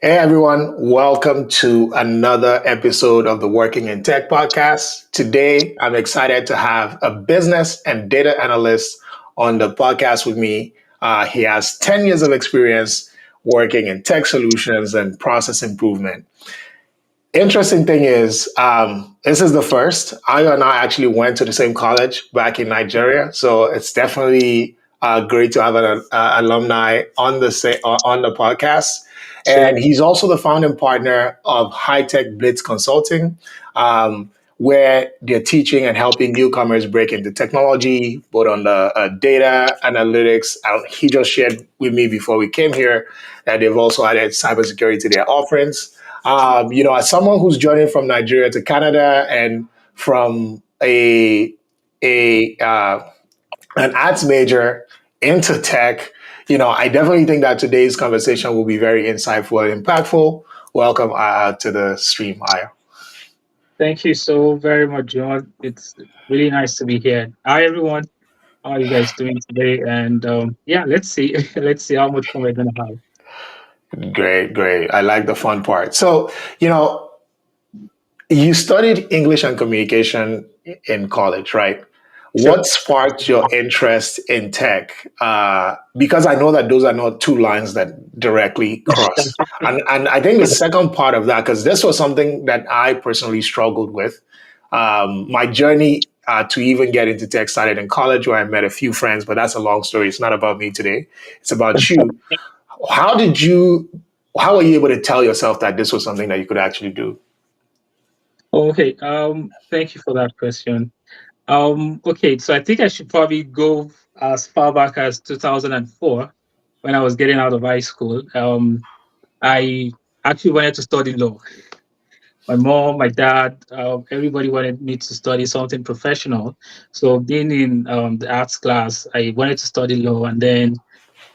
Hey everyone, welcome to another episode of the Working in Tech podcast. Today, I'm excited to have a business and data analyst on the podcast with me. He has 10 years of experience working in tech solutions and process improvement. Interesting thing is, this is the first. Ayo and I actually went to the same college back in Nigeria, so it's definitely great to have an alumni on on the podcast. Sure. And he's also the founding partner of HiTech Blitz Consulting, where they're teaching and helping newcomers break into technology, both on the data analytics. He just shared with me before we came here that they've also added cybersecurity to their offerings. As someone who's journeying from Nigeria to Canada and from a an arts major into tech, I definitely think that today's conversation will be very insightful and impactful. Welcome to the stream, Aya. Thank you so very much, John. It's really nice to be here. Hi, everyone. How are you guys doing today? And yeah, let's see. Let's see how much fun we're going to have. Great, great. I like the fun part. So, you studied English and communication in college, right? Sure. What sparked your interest in tech? Because I know that those are not two lines that directly cross. And I think the second part of that, because this was something that I personally struggled with. My journey to even get into tech started in college where I met a few friends, but that's a long story. It's not about me today. It's about you. How did you, how were you able to tell yourself that this was something that you could actually do? Okay. Thank you for that question. Okay. So I think I should probably go as far back as 2004 when I was getting out of high school. I actually wanted to study law. My mom, my dad, everybody wanted me to study something professional. So being in the arts class, I wanted to study law. And then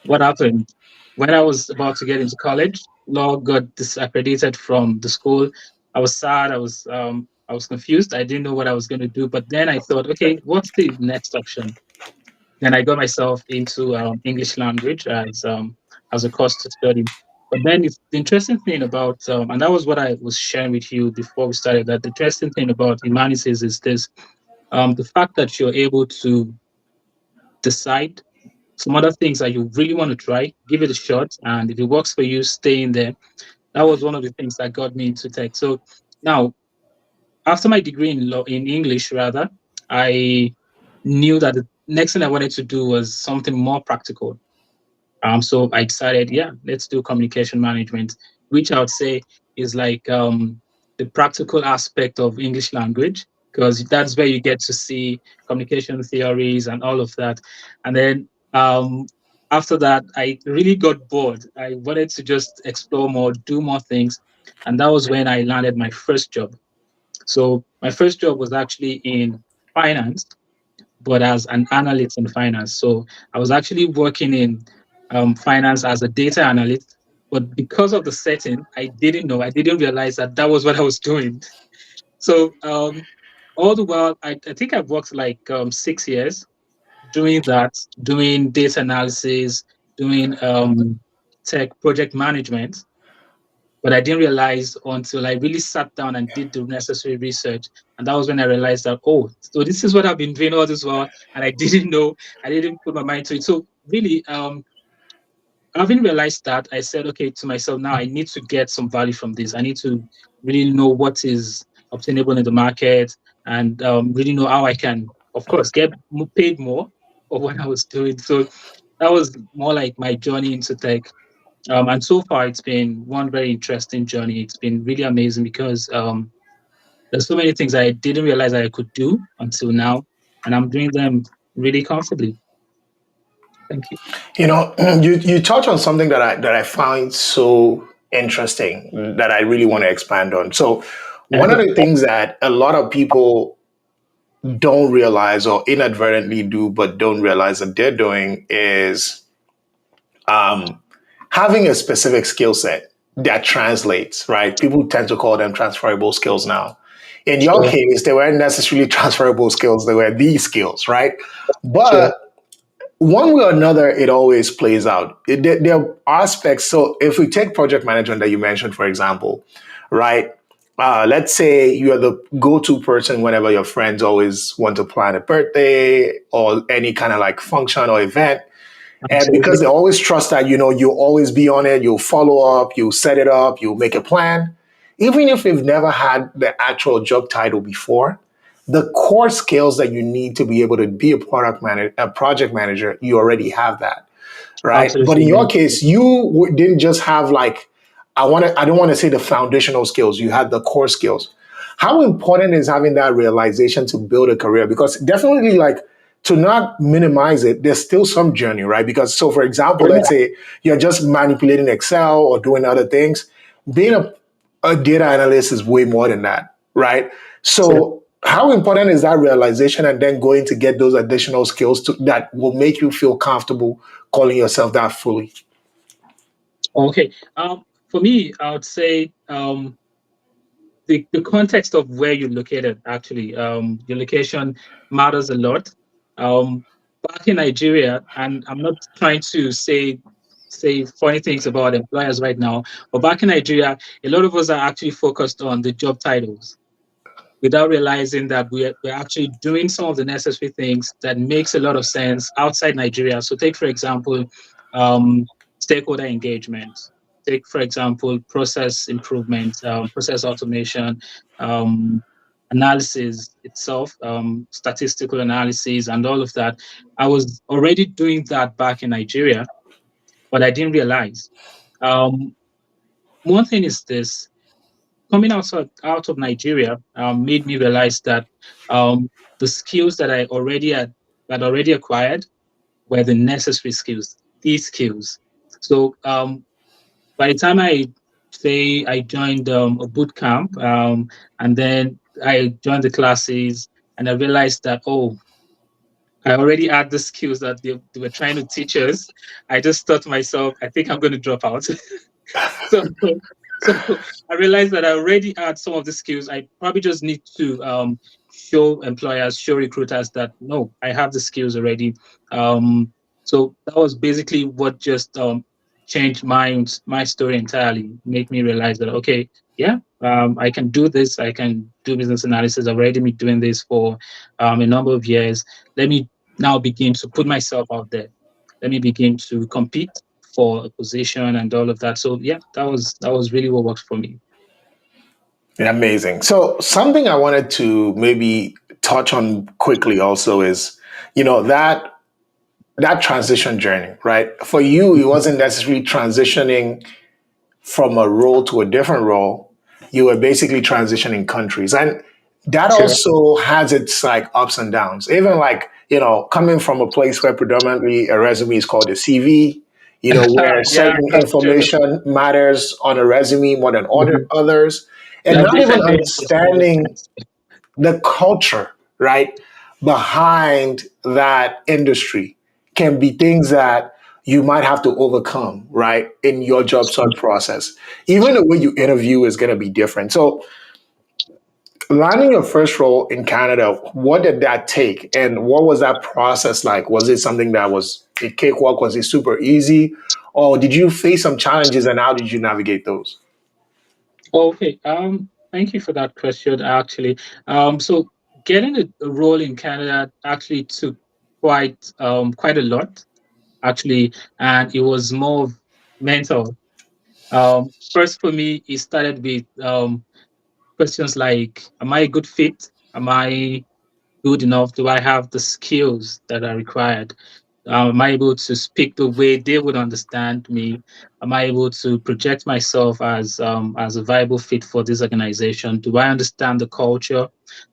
what happened? When I was about to get into college, law got disaccredited from the school. I was sad. I was confused. I didn't know what I was going to do. But then I thought, okay, what's the next option? Then I got myself into English language as a course to study. But then the interesting thing about, and that was what I was sharing with you before we started, that the interesting thing about humanities is this, the fact that you're able to decide some other things that you really want to try, give it a shot, and if it works for you, stay in there. That was one of the things that got me into tech. So now, after my degree in law, in English rather, I knew that the next thing I wanted to do was something more practical. So I decided, yeah, let's do communication management, which I would say is like the practical aspect of English language, because that's where you get to see communication theories and all of that. And then after that, I really got bored. I wanted to just explore more, do more things. And that was when I landed my first job. So my first job was actually in finance, but as an analyst in finance. So I was actually working in finance as a data analyst. But because of the setting, I didn't realize that that was what I was doing. So all the while, I think I've worked like 6 years doing that, doing data analysis, doing tech project management. But I didn't realize until I really sat down and did the necessary research. And that was when I realized that, oh, so this is what I've been doing all this while. And I didn't know, I didn't put my mind to it. So really, having realized that, I said, okay, to myself, now I need to get some value from this. I need to really know what is obtainable in the market and really know how I can, of course, get paid more for what I was doing. So that was more like my journey into tech. And so far, it's been one very interesting journey. It's been really amazing because there's so many things I didn't realize I could do until now, and I'm doing them really comfortably. Thank you. You touch on something that I find so interesting that I really want to expand on. So, one of the things that a lot of people don't realize or inadvertently do, but don't realize that they're doing is um, having a specific skill set that translates, right? People tend to call them transferable skills now. In your case, they weren't necessarily transferable skills, they were these skills, right? Sure. But one way or another, it always plays out. There are aspects. So, if we take project management that you mentioned, for example, right? Let's say you're the go-to person whenever your friends always want to plan a birthday or any kind of like function or event. And because Absolutely. they always trust that, you'll always be on it, you'll follow up, you'll set it up, you'll make a plan. Even if you've never had the actual job title before, the core skills that you need to be able to be a product manager, a project manager, you already have that, right? But Absolutely. in Yeah. your case, you didn't just have like, I don't want to say the foundational skills, you had the core skills. How important is having that realization to build a career? Because definitely, like, to not minimize it, there's still some journey, right? Because, so for example, Oh, let's yeah. say you're just manipulating Excel or doing other things. Being a data analyst is way more than that, right? So, So, how important is that realization and then going to get those additional skills that will make you feel comfortable calling yourself that fully? okay. For me, I would say the context of where you're located, actually, your location matters a lot. Um, Back in Nigeria, and I'm not trying to say funny things about employers right now, but back in Nigeria, a lot of us are actually focused on the job titles without realizing that we're actually doing some of the necessary things that makes a lot of sense outside Nigeria. So take, for example, um, stakeholder engagement. Take, for example, process improvement, process automation, um, analysis itself, statistical analysis, and all of that. I was already doing that back in Nigeria, but I didn't realize. Um, One thing is this: coming out of Nigeria made me realize that the skills that I already acquired were the necessary skills, these skills. So by the time I joined a boot camp, and then I joined the classes, and I realized that, oh, I already had the skills that they were trying to teach us. I just thought to myself, I think I'm going to drop out. So, so I realized that I already had some of the skills. I probably just need to show employers, show recruiters that no, I have the skills already. So that was basically what just changed my story entirely. Make me realize that okay, yeah, I can do this. I can do business analysis. I've already been doing this for a number of years. Let me now begin to put myself out there. Let me begin to compete for a position and all of that. So yeah, that was really what worked for me. Amazing. So, something I wanted to maybe touch on quickly also is, that transition journey, right? For you, it wasn't necessarily transitioning from a role to a different role. You were basically transitioning countries. And that Sure. also has its like ups and downs. Even like, coming from a place where predominantly a resume is called a CV, where Yeah, certain that's true. information matters on a resume more than Mhm. others, There and are not even different nuances to all those understanding things. the culture, right, behind that industry can be things that you might have to overcome, right, in your job search process. Even the way you interview is going to be different. So, landing your first role in Canada, what did that take? And what was that process like? Was it something that was a cakewalk? Was it super easy? Or did you face some challenges and how did you navigate those? Okay. Thank you for that question. Actually, so getting a role in Canada actually took quite a lot actually, and it was more of mental. First for me, it started with questions like, "Am I a good fit? Am I good enough? Do I have the skills that are required? Am I able to speak the way they would understand me? Am I able to project myself as a viable fit for this organization? Do I understand the culture?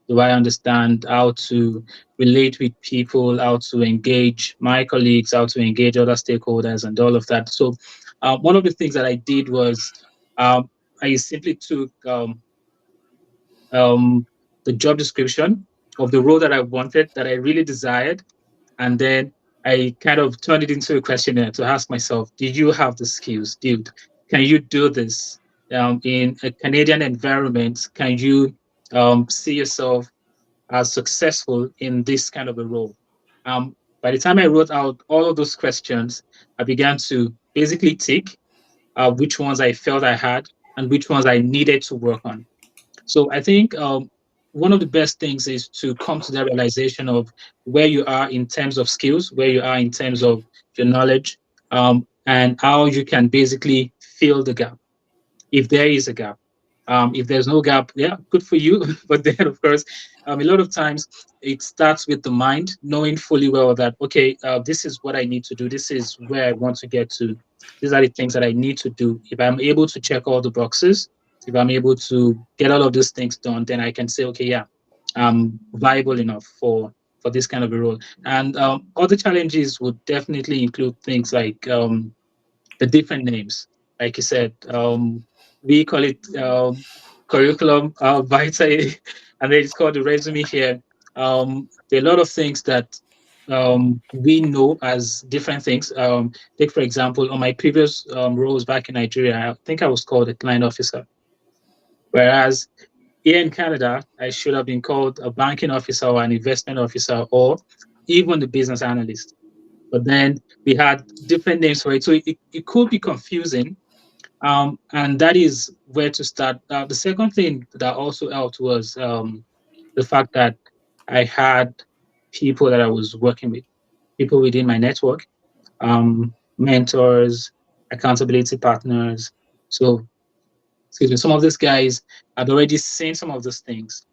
Do I understand how to relate with people, how to engage my colleagues, how to engage other stakeholders, and all of that?" So, one of the things that I did was I simply took um, the job description of the role that I wanted, that I really desired, and then I kind of turned it into a questionnaire to ask myself, "Do you have the skills, dude? Can you do this in a Canadian environment? Can you see yourself as successful in this kind of a role?" By the time I wrote out all of those questions, I began to basically tick which ones I felt I had and which ones I needed to work on. So I think one of the best things is to come to the realization of where you are in terms of skills, where you are in terms of your knowledge, and how you can basically fill the gap if there is a gap. If there's no gap, yeah, good for you. But then, of course, a lot of times it starts with the mind knowing fully well that, okay, this is what I need to do. This is where I want to get to. These are the things that I need to do. If I'm able to check all the boxes, if I'm able to get all of these things done, then I can say, okay, yeah, I'm viable enough for this kind of a role. And other challenges would definitely include things like the different names. Like you said, we call it curriculum vitae, and then it's called the resume here. There are a lot of things that we know as different things. Take, for example, on my previous roles back in Nigeria, I think I was called a client officer, whereas here in Canada, I should have been called a banking officer or an investment officer or even the business analyst. But then we had different names for it. So it could be confusing, and that is where to start. The second thing that also helped was the fact that I had people that I was working with, people within my network, mentors, accountability partners. So excuse me, some of these guys had already seen some of those things.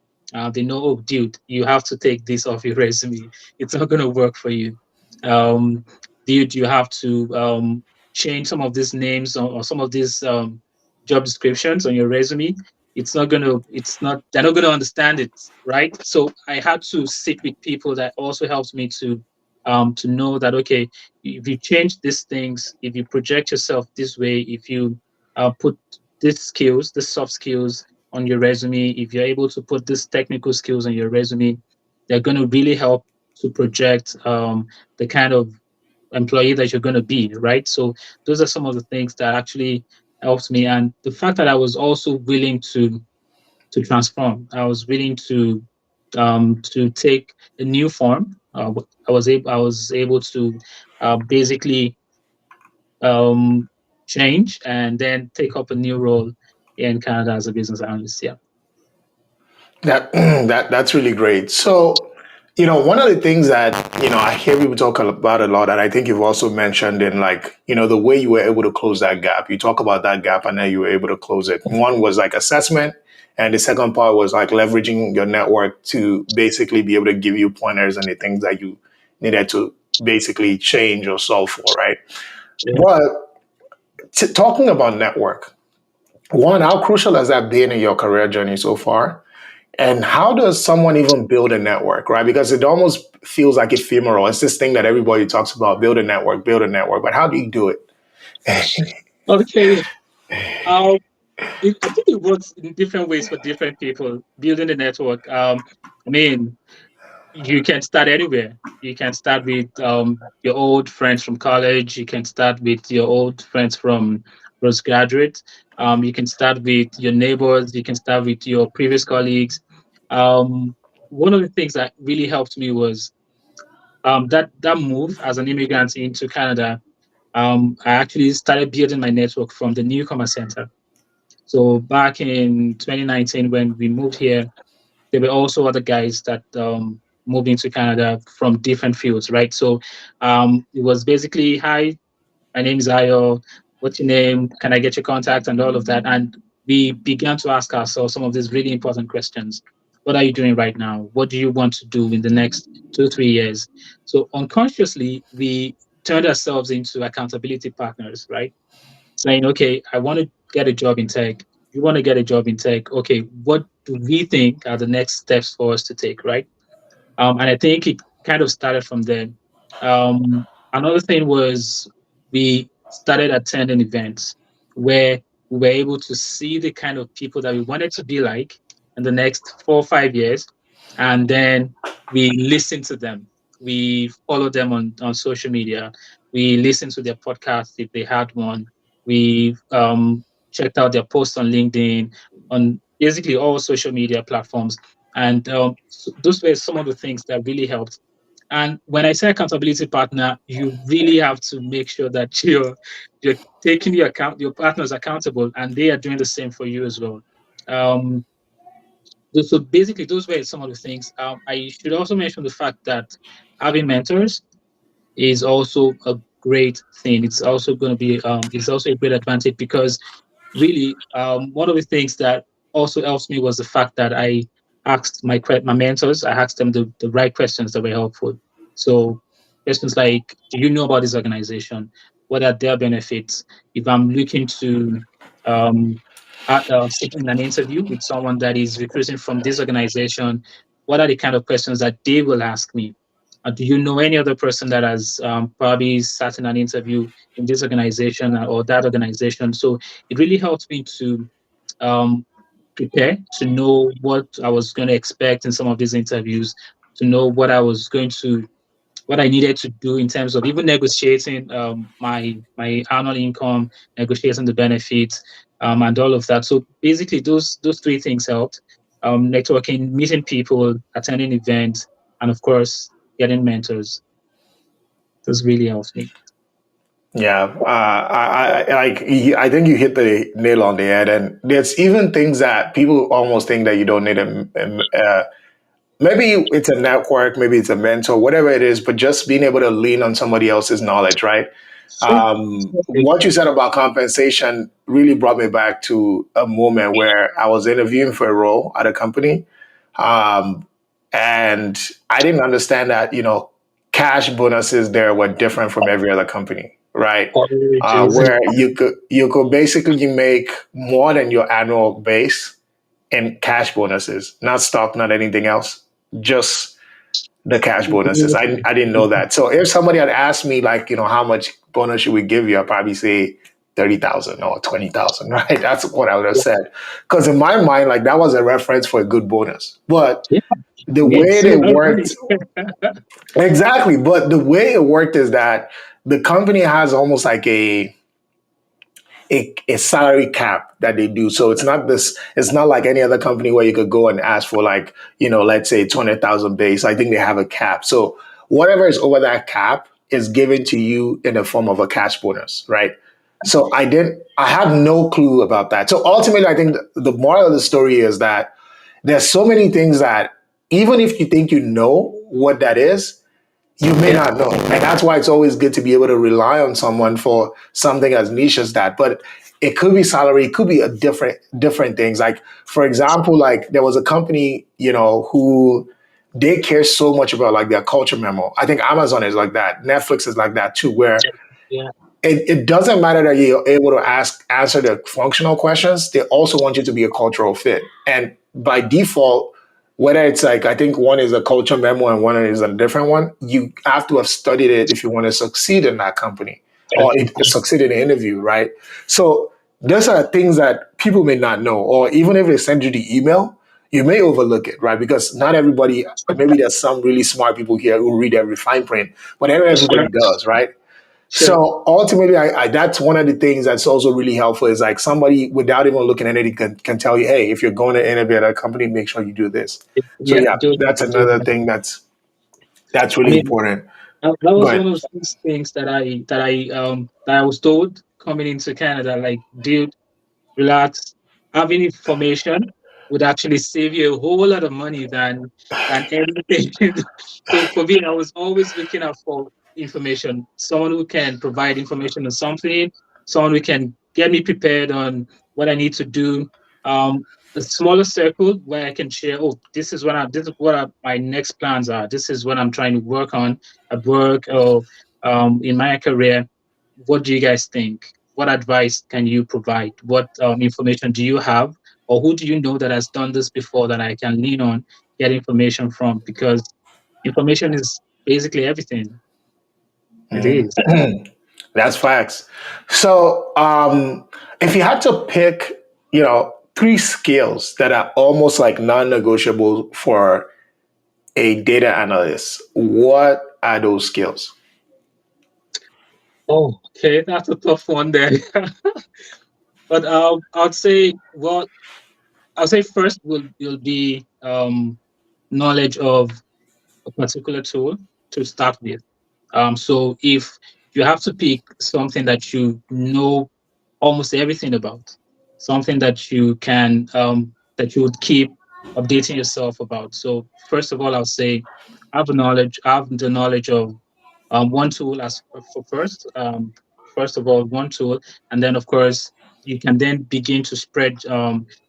They know, oh, dude, you have to take this off your resume. It's not going to work for you. Um, dude, you have to change some of these names or some of these job descriptions on your resume. They're not going to understand it, right? So I had to sit with people that also helped me to know that, okay, if you change these things, if you project yourself this way, if you put these skills, the soft skills on your resume, if you're able to put these technical skills on your resume, they're going to really help to project the kind of employee that you're going to be, right? So those are some of the things that actually helped me, and the fact that I was also willing to transform. I was willing to take a new form. I was able to basically um, change and then take up a new role in Canada as a business analyst. Yeah. That's really great. So, one of the things that I hear people talk about a lot, and I think you've also mentioned in, like, the way you were able to close that gap. You talk about that gap, and then you were able to close it. One was like assessment, and the second part was like leveraging your network to basically be able to give you pointers and the things that you needed to basically change or solve for, right? Yeah. But talking about network, one, how crucial has that been in your career journey so far? And how does someone even build a network, right? Because it almost feels like ephemeral. It's this thing that everybody talks about: build a network, build a network. But how do you do it? Okay. Um, I think it works in different ways for different people. Building a network. I mean, you can start anywhere. You can start with your old friends from college. You can start with your old friends from postgraduate. You can start with your neighbors. You can start with your previous colleagues. Um, One of the things that really helped me was that move as an immigrant into Canada. I actually started building my network from the Newcomer Center. So back in 2019, when we moved here, there were also other guys that moved into Canada from different fields, right? So it was basically, hi, my name is Ayo. What's your name? Can I get your contact and all of that? And we began to ask ourselves some of these really important questions. What are you doing right now? What do you want to do in the next 2, 3 years? So unconsciously, we turned ourselves into accountability partners, right? Saying, okay, I want to get a job in tech. You want to get a job in tech. Okay, what do we think are the next steps for us to take, right? And I think it kind of started from there. Another thing was we started attending events where we were able to see the kind of people that we wanted to be like in the next 4 or 5 years. And then we listened to them. We followed them on social media. We listened to their podcasts if they had one. We checked out their posts on LinkedIn, on basically all social media platforms. And those were some of the things that really helped. And when I say accountability partner, you really have to make sure that you're taking your partners accountable, and they are doing the same for you as well. Um, so basically, those were some of the things. I should also mention the fact that having mentors is also a great thing. It's also going to be it's also a great advantage because really, one of the things that also helps me was the fact that I asked my mentors, I asked them the right questions that were helpful. So questions like, do you know about this organization? What are their benefits? If I'm looking to sit in an interview with someone that is recruiting from this organization, what are the kind of questions that they will ask me? Do you know any other person that has probably sat in an interview in this organization or that organization? So it really helped me to um, prepare, to know what I was going to expect in some of these interviews, to know what I needed to do in terms of even negotiating my annual income, negotiating the benefits, and all of that. So basically, those three things helped: networking, meeting people, attending events, and of course, getting mentors. This really helps me. Yeah, I think you hit the nail on the head, and there's even things that people almost think that you don't need maybe it's a network, maybe it's a mentor, whatever it is, but just being able to lean on somebody else's knowledge, right? Yeah, What you said about compensation really brought me back to a moment where I was interviewing for a role at a company. Um, and I didn't understand that, cash bonuses there were different from every other company, right? colleges. Where you could basically make more than your annual base in cash bonuses, not stock, not anything else, just the cash bonuses. I didn't know that. So if somebody had asked me like, how much bonus should we give you, I'd probably say 30,000 or 20,000, right? That's what I would have said. Because in my mind, like that was a reference for a good bonus. But Yeah, the yeah, way see a they lot of money. worked, exactly. But the way it worked is that the company has almost like a salary cap that they do. So it's not like any other company where you could go and ask for like, let's say 200,000 base. I think they have a cap. So whatever is over that cap is given to you in the form of a cash bonus, right? So I had no clue about that. So ultimately, I think the moral of the story is that there's so many things that even if you think you know what that is, you may Yeah, not know. And that's why it's always good to be able to rely on someone for something as niche as that. But it could be salary, it could be a different things. Like for example, like there was a company, who they care so much about like their culture memo. I think Amazon is like that. Netflix is like that too, where yeah, it doesn't matter that you're able to answer the functional questions. They also want you to be a cultural fit. And by default, whether it's like I think one is a culture memo and one is a different one, you have to have studied it if you want to succeed in that company or succeed in the interview, right? So those are things that people may not know, or even if they send you the email, you may overlook it, right? Because not everybody, maybe there's some really smart people here who read every fine print, but not sure, everybody does, right? sure. So ultimately, I that's one of the things that's also really helpful is like somebody without even looking at anything can tell you, hey, if you're going to innovate at a company, make sure you do this. So Yeah, yeah, that's another thing that's I really mean, important. that was But one of those things that I was told coming into Canada. Like, dude, relax. Having information would actually save you a whole lot of money than anything. So for me, I was always looking out for information. Someone who can provide information on something, someone who can get me prepared on what I need to do. A smaller circle where I can share, oh, this is what my next plans are. This is what I'm trying to work on at work or in my career. What do you guys think? What advice can you provide? What information do you have? Or who do you know that has done this before that I can lean on, get information from? Because information is basically everything. It is. that's facts. So if you had to pick, three skills that are almost like non-negotiable for a data analyst, what are those skills? Oh, okay, that's a tough one there. But I'll say first will be knowledge of a particular tool. to start with. So if you have to pick something that you know almost everything about, something that you can that you would keep updating yourself about. So first of all, I'll say have the knowledge of one tool as for first. First of all, one tool, and then of course you can then begin to spread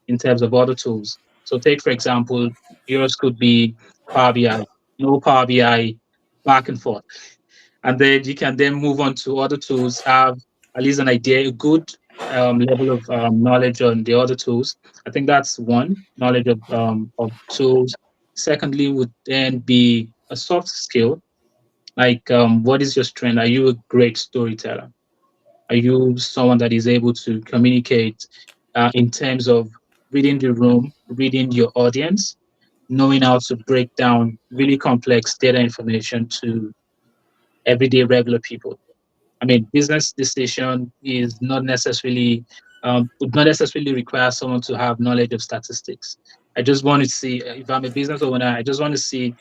in terms of other tools. So take for example, yours could be Power BI, no Power BI, back and forth, and then you can then move on to other tools, have at least an idea, a good level of knowledge on the other tools. I think that's one, knowledge of tools. Secondly, would then be a soft skill, like what is your strength? Are you a great storyteller? Are you someone that is able to communicate in terms of reading the room, reading your audience, knowing how to break down really complex data information to everyday regular people? I mean, business decision is not necessarily would not necessarily require someone to have knowledge of statistics. I just want to see if I'm a business owner, I just want to see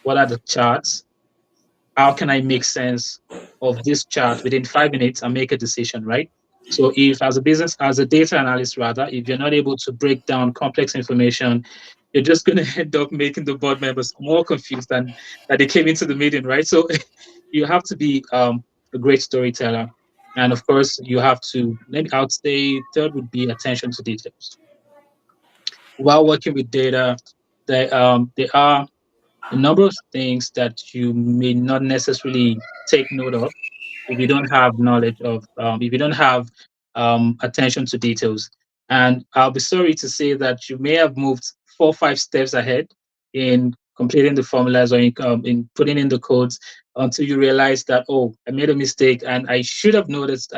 what are the charts, how can I make sense of this chart within 5 minutes and make a decision, right? So if as a business, as a data analyst rather, if you're not able to break down complex information, you're just going to end up making the board members more confused than that they came into the meeting, right? So you have to be a great storyteller. And of course, you have to, maybe I would say third would be attention to details. While working with data, there are a number of things that you may not necessarily take note of if you don't have knowledge of, if you don't have attention to details. And I'll be sorry to say that you may have moved 4 or 5 steps ahead in completing the formulas or in putting in the codes until you realize that, oh, I made a mistake and I should have noticed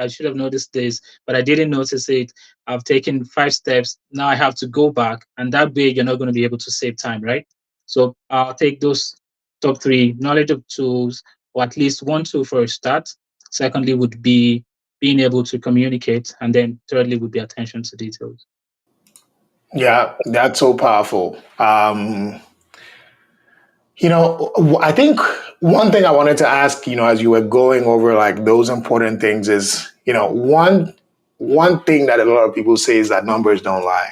this, but I didn't notice it. I've taken 5 steps. Now I have to go back. And that way you're not going to be able to save time, right? So I'll take those top three: knowledge of tools, or at least one tool for a start. Secondly, would be being able to communicate. And then thirdly, would be attention to details. Yeah, that's so powerful. I think one thing I wanted to ask, as you were going over like those important things is, one thing that a lot of people say is that numbers don't lie.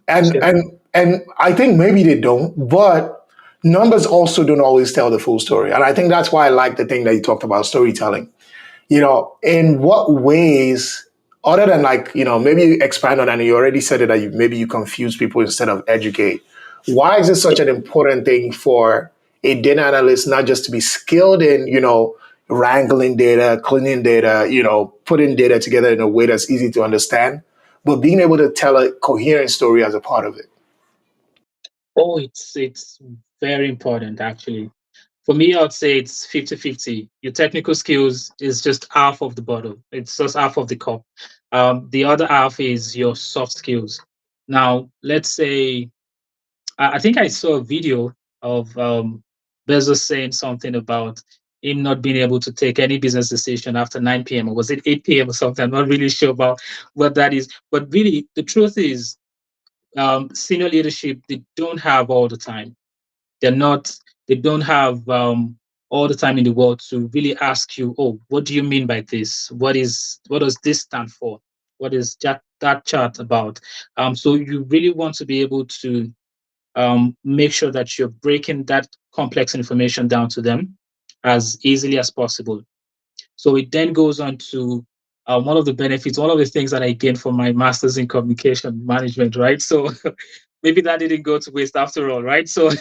And Sure. and I think maybe they don't, but numbers also don't always tell the full story. And I think that's why I like the thing that you talked about, storytelling. In what ways, other than like, maybe you expand on that and you already said it that maybe you confuse people instead of educate. Why is this such an important thing for a data analyst, not just to be skilled in, wrangling data, cleaning data, putting data together in a way that's easy to understand, but being able to tell a coherent story as a part of it? Oh, it's very important actually. For me, I would say it's 50-50. Your technical skills is just half of the bottle. It's just half of the cup. The other half is your soft skills. Now, let's say I think I saw a video of Bezos saying something about him not being able to take any business decision after 9 p.m. or was it 8 p.m. or something? I'm not really sure about what that is. But really, the truth is, senior leadership, they don't have all the time. They're not, they don't have all the time in the world to really ask you, oh, what do you mean by this? What does this stand for? What is that chart about? So you really want to be able to make sure that you're breaking that complex information down to them as easily as possible. So it then goes on to one of the benefits, one of the things that I gained from my master's in communication management, right? So maybe that didn't go to waste after all, right? So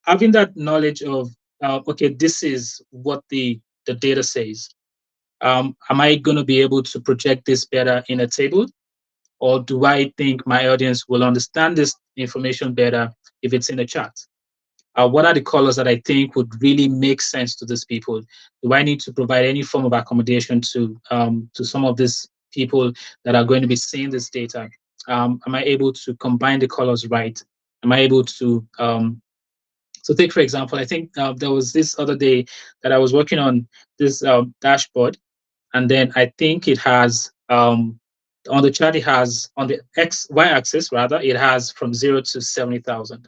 having that knowledge of, okay, this is what the data says. Am I going to be able to project this better in a table? Or do I think my audience will understand this information better if it's in a chart? What are the colors that I think would really make sense to these people? Do I need to provide any form of accommodation to some of these people that are going to be seeing this data? Am I able to combine the colors right? Am I able to so take for example, I think there was this other day that I was working on this dashboard, and then I think it has on the chart it has on the x y axis rather it has from 0 to 70,000.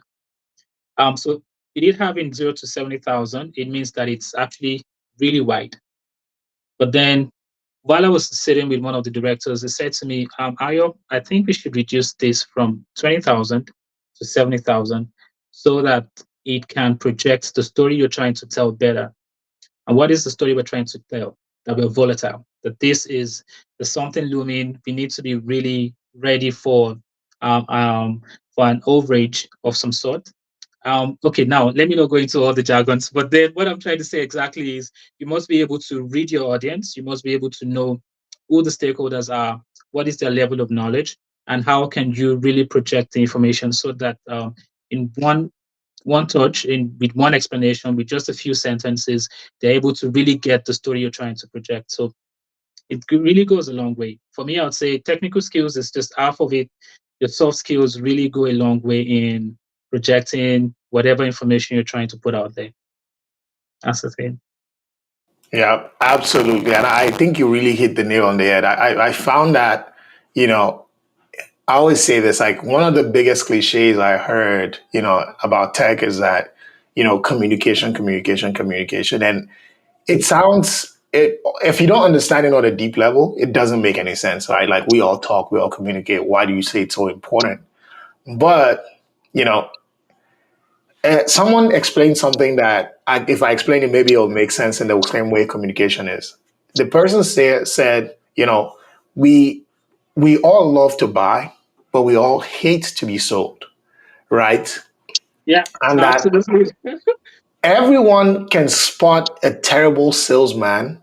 So it did have in 0 to 70,000, it means that it's actually really wide. But then while I was sitting with one of the directors, he said to me, Ayo, I think we should reduce this from 20,000 to 70,000 so that it can project the story you're trying to tell better. And what is the story we're trying to tell? That we're volatile, that this is there's something looming. We need to be really ready um, um, for an overage of some sort. Okay, now let me not go into all the jargons, but then what I'm trying to say exactly is you must be able to read your audience. You must be able to know who the stakeholders are, what is their level of knowledge, and how can you really project the information so that in one touch, in with one explanation, with just a few sentences, they're able to really get the story you're trying to project. So really goes a long way. For me, I would say technical skills is just half of it. Your soft skills really go a long way in projecting whatever information you're trying to put out there. That's the thing. Yeah, absolutely. And I think you really hit the nail on the head. I found that, you know, I always say this, like one of the biggest cliches I heard, about tech is that, communication, communication, communication. And if you don't understand it on a deep level, it doesn't make any sense, right? Like we all talk, we all communicate. Why do you say it's so important? But, you know, someone explained something that if I explain it, maybe it'll make sense in the same way communication is. The person said, we we all love to buy, but we all hate to be sold, right? Yeah, And that absolutely. everyone can spot a terrible salesman,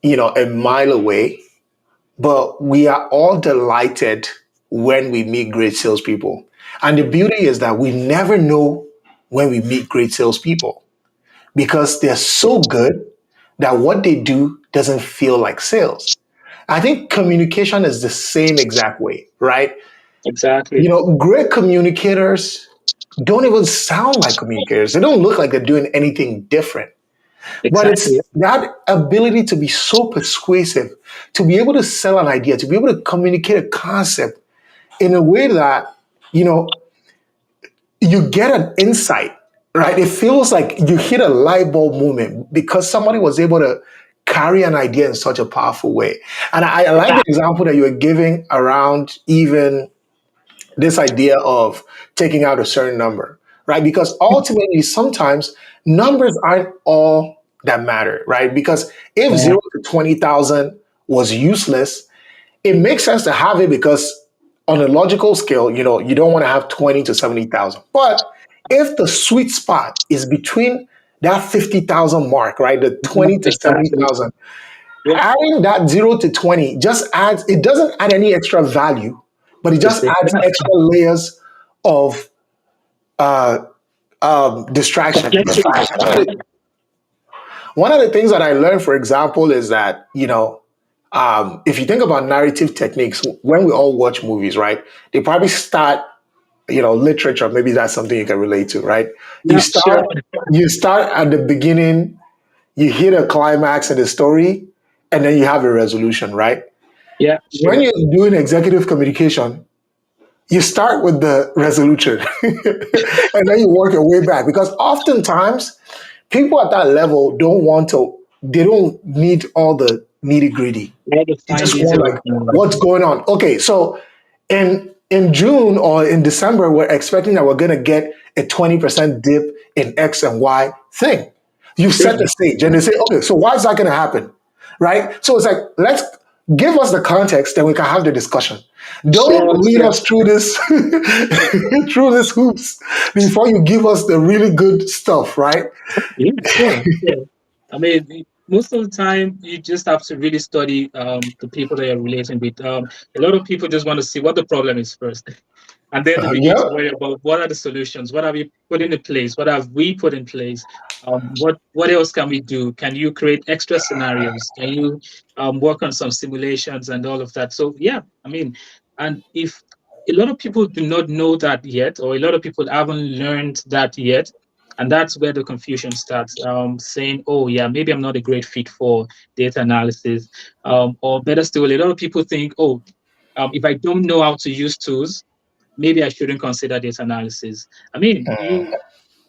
a mile away, but we are all delighted when we meet great salespeople. And the beauty is that we never know when we meet great salespeople because they're so good that what they do doesn't feel like sales. I think communication is the same exact way, right? Exactly. Great communicators don't even sound like communicators. They don't look like they're doing anything different. But Exactly. it's that ability to be so persuasive, to be able to sell an idea, to be able to communicate a concept in a way that, you know, you get an insight, right? It feels like you hit a light bulb moment because somebody was able to carry an idea in such a powerful way. And I like the example that you were giving around even this idea of taking out a certain number, right? Because ultimately, sometimes numbers aren't all that matter, right? Because if Yeah. 0 to 20,000 was useless, it makes sense to have it because on a logical scale, you don't want to have 20 to 70,000. But if the sweet spot is between that 50,000 mark, right? The 20 to Exactly. 70,000, Yeah. adding that 0 to 20 just adds, it doesn't add any extra value, but it It's just adds extra layers of uh, distraction. complexity. One of the things that I learned, for example, is that, if you think about narrative techniques, when we all watch movies, right, they probably start, literature, maybe that's something you can relate to, right? You Yeah, sure. start, you start at the beginning, you hit a climax in the story, and then you have a resolution, right? Yeah, When sure. you're doing executive communication, you start with the resolution and then you work your way back because oftentimes people at that level they don't need all the nitty gritty. All the They fine just want details. like what's going on. Okay, so in June or in December, we're expecting that we're gonna get a 20% dip in X and Y thing. You Sure. set the stage and they say, okay, so why is that gonna happen? Right? So it's like, let's give us the context, then we can have the discussion. Don't Sure, lead sure. us through this through this hoops before you give us the really good stuff, right? Yeah, sure, sure. I mean, most of the time, you just have to really study the people that you're relating with. A lot of people just want to see what the problem is first, and then they begin to Yep. worry about what are the solutions, what have you put in place, what have we put in place, what else can we do? Can you create extra scenarios? Can you work on some simulations and all of that? So yeah, I mean, and if a lot of people do not know that yet, or a lot of people haven't learned that yet, and that's where the confusion starts. Saying, "Oh, yeah, maybe I'm not a great fit for data analysis," or better still, a lot of people think, "Oh, if I don't know how to use tools, maybe I shouldn't consider data analysis." I mean,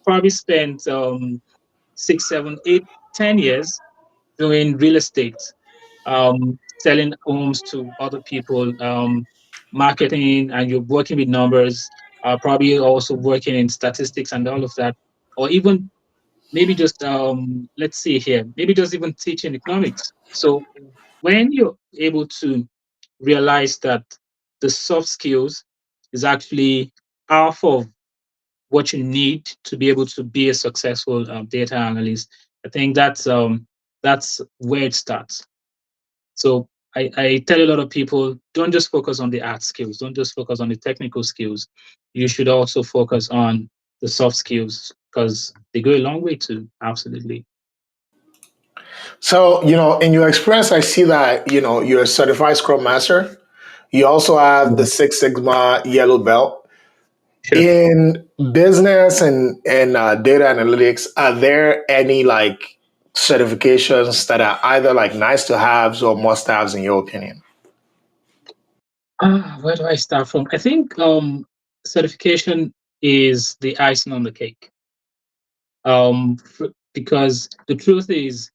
probably spent 6, 7, 8, 10 years doing real estate, selling homes to other people, marketing, and you're working with numbers, probably also working in statistics and all of that, or even maybe just let's see here, maybe just even teaching economics. So when you're able to realize that the soft skills is actually half of what you need to be able to be a successful data analyst, I think that's where it starts. So I tell a lot of people, don't just focus on the art skills, don't just focus on the technical skills. You should also focus on the soft skills because they go a long way too. Absolutely. So, in your experience, I see that, you're a certified Scrum Master. You also have the Yeah, Six Sigma yellow belt. sure. In business and data analytics, are there any like certifications that are either like nice to haves or must haves in your opinion? Where do I start from? I think certification is the icing on the cake. Because the truth is,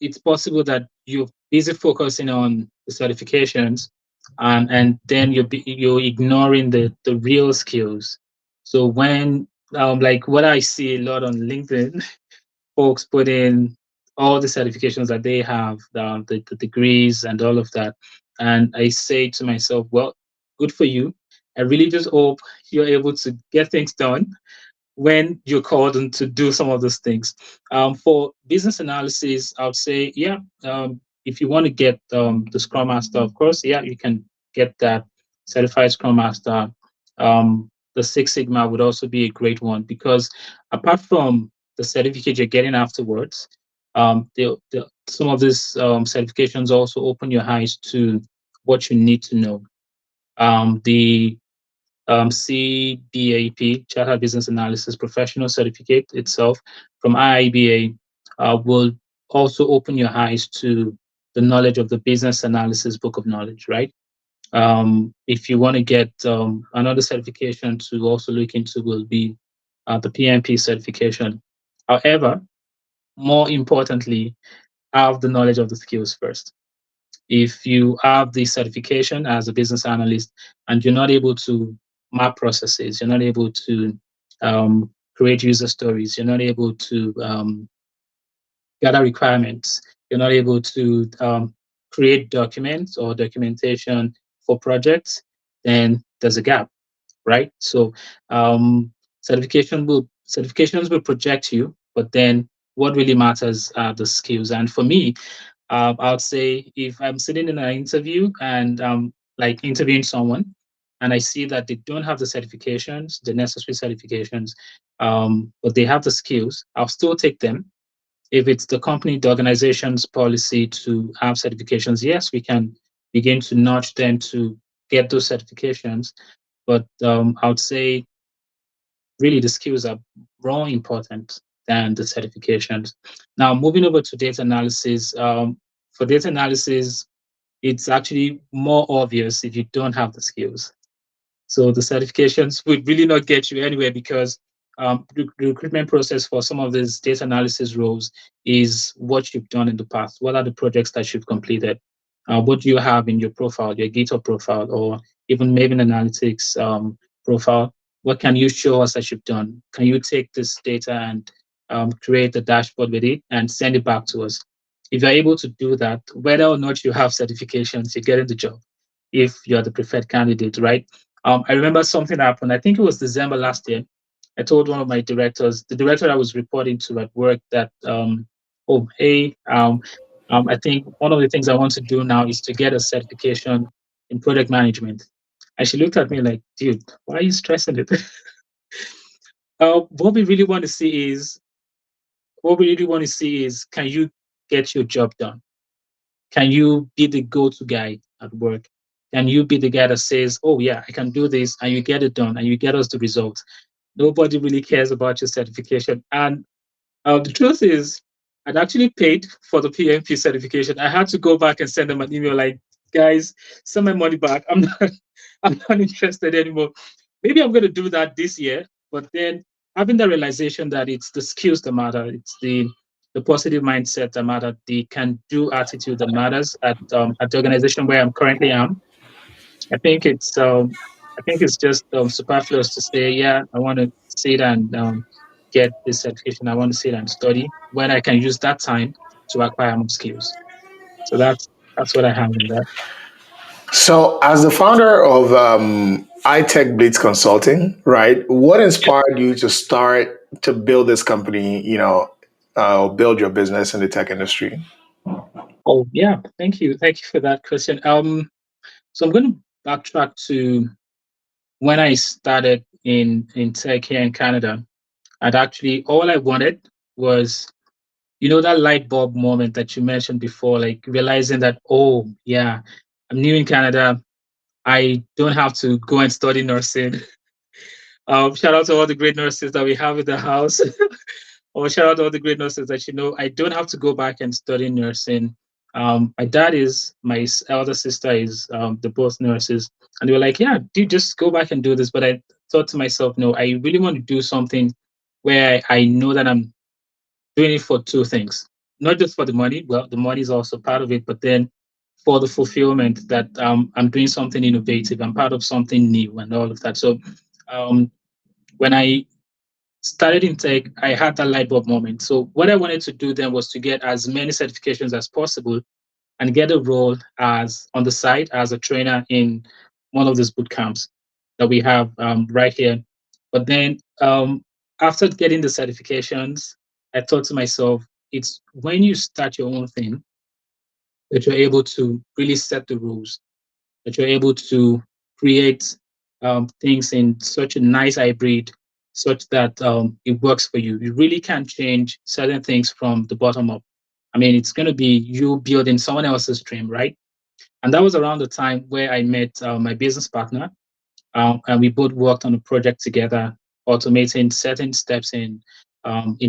it's possible that you're busy focusing on the certifications, and then you're ignoring the real skills. So when like what I see a lot on LinkedIn, folks put in all the certifications that they have, the degrees and all of that, and I say to myself, well, good for you. I really just hope you're able to get things done when you're called on to do some of those things. For business analysis, I would say, yeah, if you want to get the Scrum Master, of course, yeah, you can get that certified Scrum Master. The Six Sigma would also be a great one because apart from the certificate you're getting afterwards, some of these certifications also open your eyes to what you need to know. The CBAP, Chartered Business Analysis Professional Certificate itself from IIBA will also open your eyes to the knowledge of the Business Analysis Book of Knowledge, right? If you want to get another certification to also look into, will be the PMP certification. However, more importantly, have the knowledge of the skills first. If you have the certification as a business analyst and you're not able to map processes, you're not able to create user stories, you're not able to gather requirements, you're not able to create documents or documentation for projects, then there's a gap, right? So certifications will project you, but then what really matters are the skills. And for me, I would say if I'm sitting in an interview and like interviewing someone, and I see that they don't have the certifications, the necessary certifications, but they have the skills, I'll still take them. If it's the company, the organization's policy to have certifications, yes, we can begin to nudge them to get those certifications. But I would say really the skills are more important than the certifications. Now, moving over to data analysis, for data analysis, it's actually more obvious if you don't have the skills. So the certifications would really not get you anywhere because the recruitment process for some of these data analysis roles is what you've done in the past. What are the projects that you've completed? What do you have in your profile, your GitHub profile, or even Maven Analytics profile? What can you show us that you've done? Can you take this data and create a dashboard with it and send it back to us? If you're able to do that, whether or not you have certifications, you're getting the job if you're the preferred candidate, right? I remember something happened. I think it was December last year. I told one of my directors, the director I was reporting to at work, that, oh, hey, I think one of the things I want to do now is to get a certification in project management. And she looked at me like, dude, why are you stressing it? What we really want to see is, can you get your job done? Can you be the go-to guy at work? Can you be the guy that says, "Oh yeah, I can do this," and you get it done, and you get us the results? Nobody really cares about your certification. And the truth is, I'd actually paid for the PMP certification. I had to go back and send them an email like, "Guys, send my money back. I'm not, I'm not interested anymore. Maybe I'm going to do that this year, but then." having the realization that it's the skills that matter, it's the positive mindset that matter, the can-do attitude that matters at the organization where I'm currently am. I think it's just superfluous to say, yeah, I want to sit and get this certification. I want to sit and study when I can use that time to acquire more skills. So that's what I have in that. So, as the founder of HiTech Blitz Consulting, right? What inspired you to start to build this company? Build your business in the tech industry. Oh yeah, thank you for that question. So I'm going to backtrack to when I started in tech here in Canada. And actually, all I wanted was, that light bulb moment that you mentioned before, like realizing that, oh yeah, I'm new in Canada. I don't have to go and study nursing. Shout out to all the great nurses that we have in the house. Or shout out to all the great nurses that I don't have to go back and study nursing. My dad is, elder sister is, they're both nurses, and they were like, "Yeah, dude, just go back and do this." But I thought to myself, no, I really want to do something where I know that I'm doing it for two things, not just for the money. Well, the money is also part of it, but then for the fulfillment that I'm doing something innovative, I'm part of something new, and all of that. So um, when I started in tech, I had that light bulb moment. So what I wanted to do then was to get as many certifications as possible and get a role as on the side as a trainer in one of these boot camps that we have right here. But then after getting the certifications, I thought to myself, it's when you start your own thing that you're able to really set the rules, that you're able to create things in such a nice hybrid, such that it works for you. You really can change certain things from the bottom up. I mean, it's going to be you building someone else's dream, right? And that was around the time where I met my business partner, and we both worked on a project together, automating certain steps in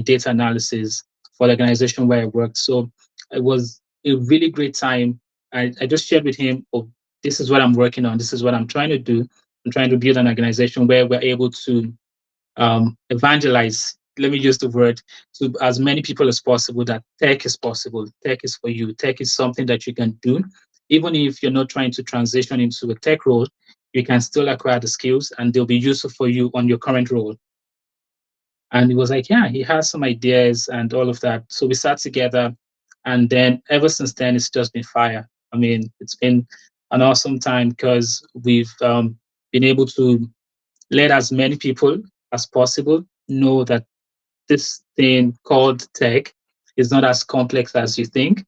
data analysis for the organization where I worked. So it was a really great time. I just shared with him, oh, this is what I'm working on. This is what I'm trying to do. I'm trying to build an organization where we're able to evangelize, let me use the word, to as many people as possible that tech is possible. Tech is for you. Tech is something that you can do. Even if you're not trying to transition into a tech role, you can still acquire the skills and they'll be useful for you on your current role. And he was like, yeah, he has some ideas and all of that. So we sat together. And then ever since then, it's just been fire. I mean, it's been an awesome time because we've been able to let as many people as possible know that this thing called tech is not as complex as you think.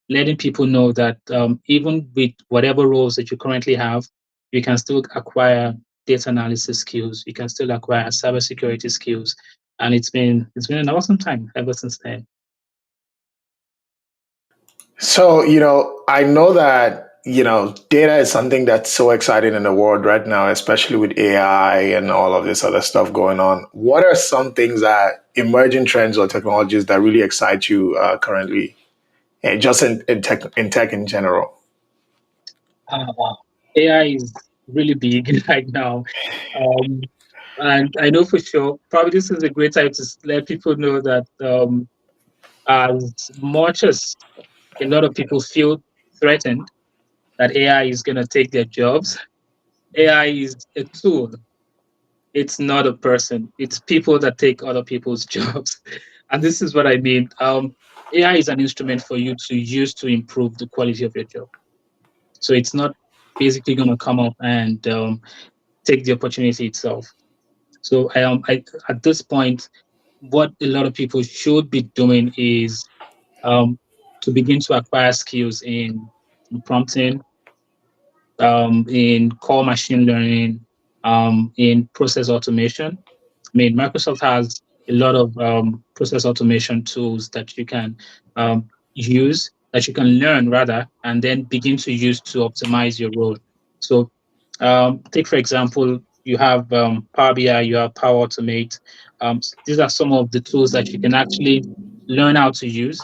Letting people know that even with whatever roles that you currently have, you can still acquire data analysis skills. You can still acquire cybersecurity skills, and it's been an awesome time ever since then. So, I know that, data is something that's so exciting in the world right now, especially with AI and all of this other stuff going on. What are some things that emerging trends or technologies that really excite you currently, and just in tech in general? Wow. AI is really big right now. Um, and I know for sure, probably this is a great time to let people know that as much as a lot of people feel threatened that AI is going to take their jobs, AI is a tool. It's not a person. It's people that take other people's jobs. And this is what I mean. AI is an instrument for you to use to improve the quality of your job. So it's not basically going to come up and take the opportunity itself. So at this point, what a lot of people should be doing is um, to begin to acquire skills in prompting, in core machine learning, in process automation. I mean, Microsoft has a lot of process automation tools that you can use, that you can learn rather, and then begin to use to optimize your role. So, take for example, you have Power BI, you have Power Automate. These are some of the tools that you can actually learn how to use,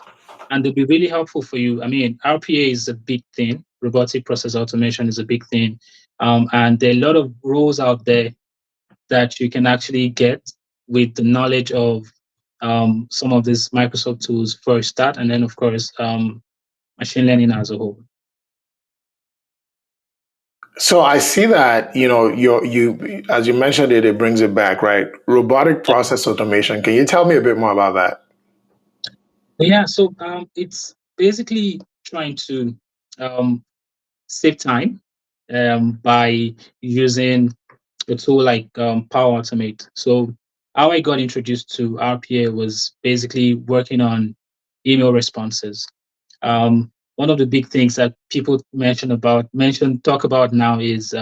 and they'll be really helpful for you. I mean, RPA is a big thing. Robotic Process Automation is a big thing, and there are a lot of roles out there that you can actually get. with the knowledge of some of these Microsoft tools for a start, and then of course machine learning as a whole. So I see that, you as you mentioned it, it brings it back, right? Robotic process automation. Can you tell me a bit more about that? Yeah, so it's basically trying to um, save time by using a tool like Power Automate. So how I got introduced to RPA was basically working on email responses. One of the big things that people talk about now is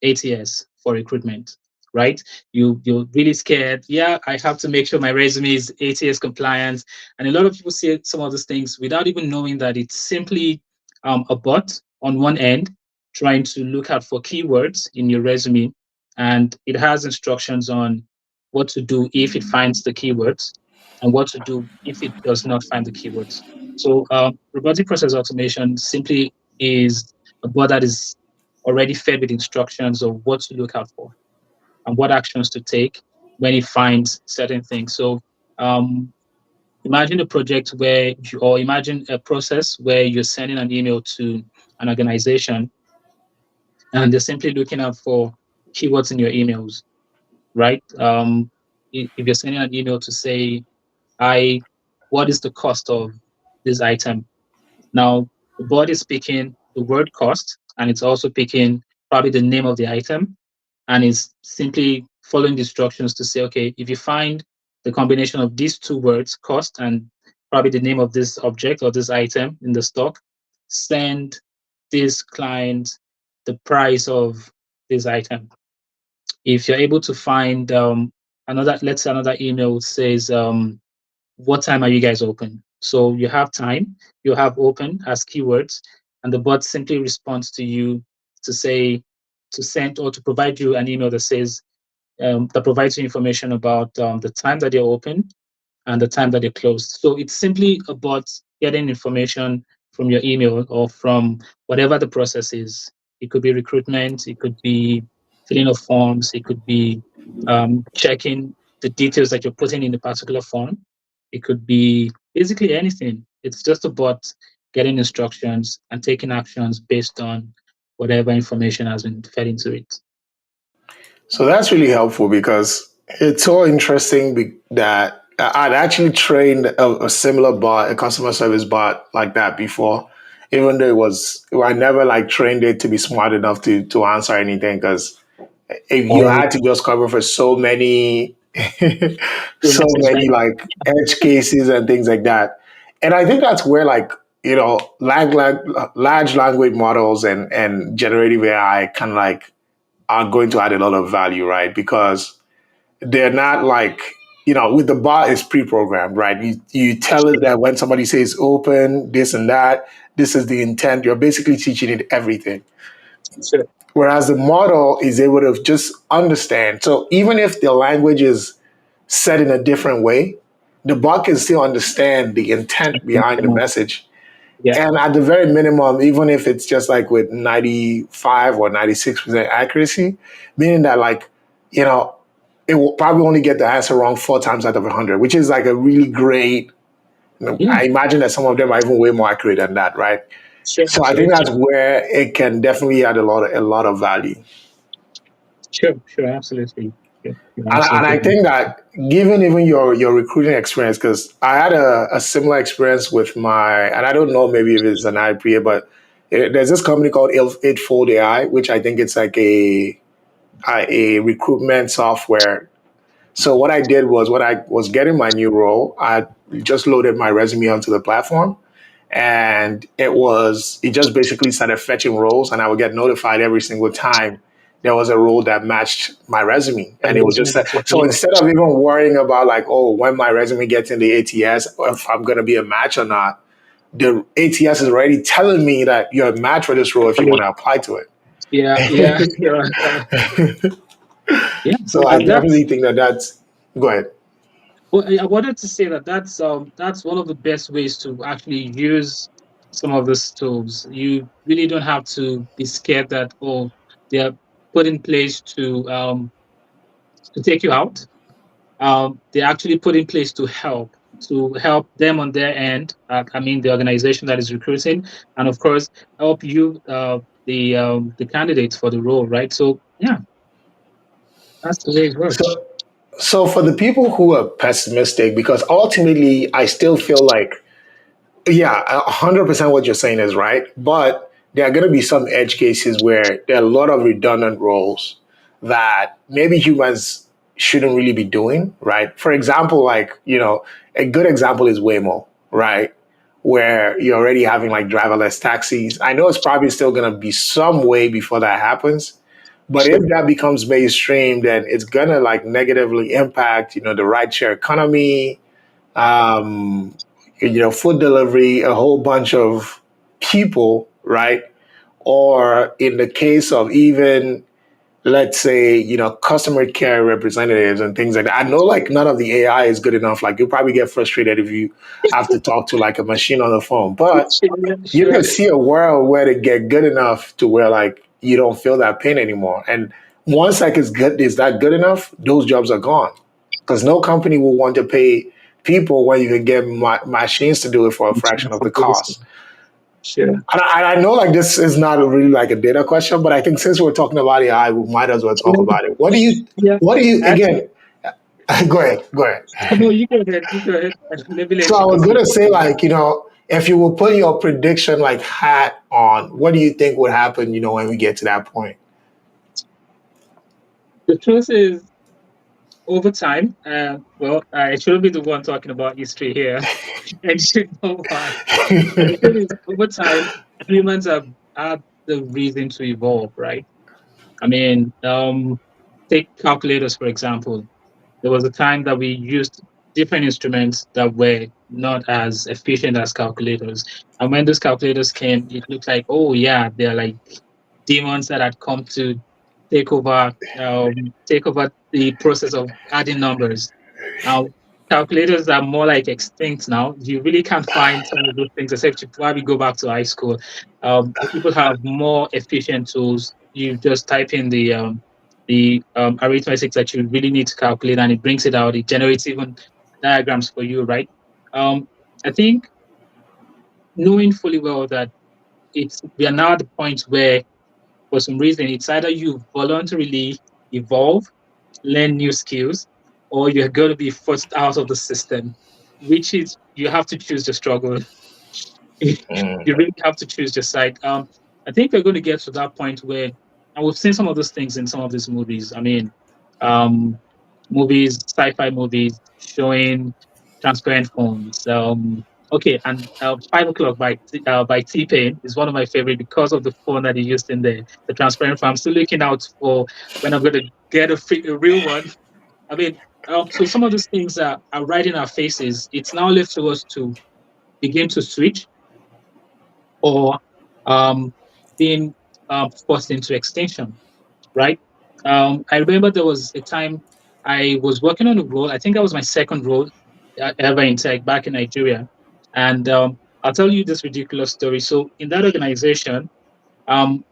ATS for recruitment, right? You're really scared. Yeah, I have to make sure my resume is ATS compliant, and a lot of people see some of these things without even knowing that it's simply a bot on one end trying to look out for keywords in your resume, and it has instructions on what to do if it finds the keywords and what to do if it does not find the keywords. So robotic process automation simply is a bot that is already fed with instructions of what to look out for and what actions to take when it finds certain things. So um, imagine a project or imagine a process where you're sending an email to an organization and they're simply looking out for keywords in your emails, right? If you're sending an email to say, I, what is the cost of this item? Now, the board is picking the word cost, and it's also picking probably the name of the item, and it's simply following the instructions to say, okay, if you find the combination of these two words, cost and probably the name of this object or this item in the stock, send this client the price of this item. If you're able to find let's say another email says, what time are you guys open? So you have time, you have open as keywords, and the bot simply responds to you to say, to send or to provide you an email that says, that provides you information about the time that they're open and the time that they're closed. So it's simply about getting information from your email or from whatever the process is. It could be recruitment, it could be filling of forms, it could be checking the details that you're putting in a particular form. It could be basically anything. It's just about getting instructions and taking actions based on whatever information has been fed into it. So that's really helpful because it's so interesting that I'd actually trained a similar bot, a customer service bot like that before, even though I never like trained it to be smart enough to answer anything because if you Or had to just cover for so many, so message many like, like edge cases and things like that. And I think that's where like, large language models and generative AI kind of like are going to add a lot of value, right? Because they're not like, with the bot is pre-programmed, right? You tell it that when somebody says open, this and that, this is the intent. You're basically teaching it everything. sure, Whereas the model is able to just understand. So even if the language is said in a different way, the bot can still understand the intent behind the message. yeah, And at the very minimum, even if it's just like with 95 or 96% accuracy, meaning that like, you know, it will probably only get the answer wrong 4 times out of 100, which is like a really great. yeah, I imagine that some of them are even way more accurate than that, right? sure, So I think absolutely. that's where it can definitely add a lot of value. Sure, sure, absolutely. You're And absolutely I right. think that given even your recruiting experience, because I had a similar experience with and I don't know maybe if it's an IPA, but there's this company called Eightfold AI, which I think it's like a recruitment software. So what I did was when I was getting my new role, I just loaded my resume onto the platform, and it just basically started fetching roles, and I would get notified every single time there was a role that matched my resume, And and the it would just resume say, that you so did, instead of even worrying about like, oh, when my resume gets in the ATS, or if I'm going to be a match or not, the ATS is already telling me that you're a match for this role if you want to apply to yeah, yeah, it. yeah. So I That's definitely think that's go ahead. well. I wanted to say that that's one of the best ways to actually use some of these tools. You really don't have to be scared that they're put in place to take you out. they actually put in place to help them on their end. I mean, the organization that is recruiting, and of course, help you, the candidates for the role, right? So yeah, that's the way it works. So, so for the people who are pessimistic, because ultimately I still feel like, yeah, 100% what you're saying is right, but there are going to be some edge cases where there are a lot of redundant roles that maybe humans shouldn't really be doing, right? For example, like, a good example is Waymo, right? Where you're already having like driverless taxis. I know it's probably still going to be some way before that happens, but if Sure. that becomes mainstream, then it's going to like negatively impact, the rideshare economy, um, food delivery, a whole bunch of people, right? Or in the case of even, let's say, customer care representatives and things like that. I know like none of the AI is good enough. Like you'll probably get frustrated if you have to talk to like a machine on the phone. But Sure. you Sure. can see a world where they get good enough to where like you don't feel that pain anymore. And once like is that good enough, those jobs are gone. Because no company will want to pay people when you can get machines to do it for a fraction of the cost. Sure. And I know like this is not really like a data question, but I think since we're talking about AI, we might as well talk about it. Yeah. What do you, Actually, again, go ahead, go no, ahead. you go ahead. You go ahead. Maybe So let I you was complete. gonna say like, if you will put your prediction like hat on, what do you think would happen, when we get to that point? The truth is, over time, well, I shouldn't be the one talking about history here, and you should know why. But the thing is, over time, humans have had the reason to evolve, right? I mean, take calculators, for example. There was a time that we used different instruments that were not as efficient as calculators. And when those calculators came, it looked like, oh yeah, they're like demons that had come to take over the process of adding numbers. Now, calculators are more like extinct now. You really can't find some of those things except you probably go back to high school. People have more efficient tools. You just type in the arithmetic that you really need to calculate, and it brings it out. It generates even diagrams for you, right? Um, I think knowing fully well that we are now at the point where, for some reason, it's either you voluntarily evolve, learn new skills, or you're going to be forced out of the system, which is you have to choose the struggle. You Mm, really have to choose your side. I think we're going to get to that point where, and we've seen some of those things in some of these movies. I mean, um, movies, sci-fi movies showing transparent phones. Okay, and 5 o'clock by T Pain is one of my favorite because of the phone that he used in the transparent phone. I'm still looking out for when I'm going to get a real one. I mean, so some of these things are right in our faces. It's now left to us to begin to switch or being forced into extinction, right? I remember there was a time I was working on a role. I think that was my second role ever in tech back in Nigeria. And I'll tell you this ridiculous story. So in that organization, um,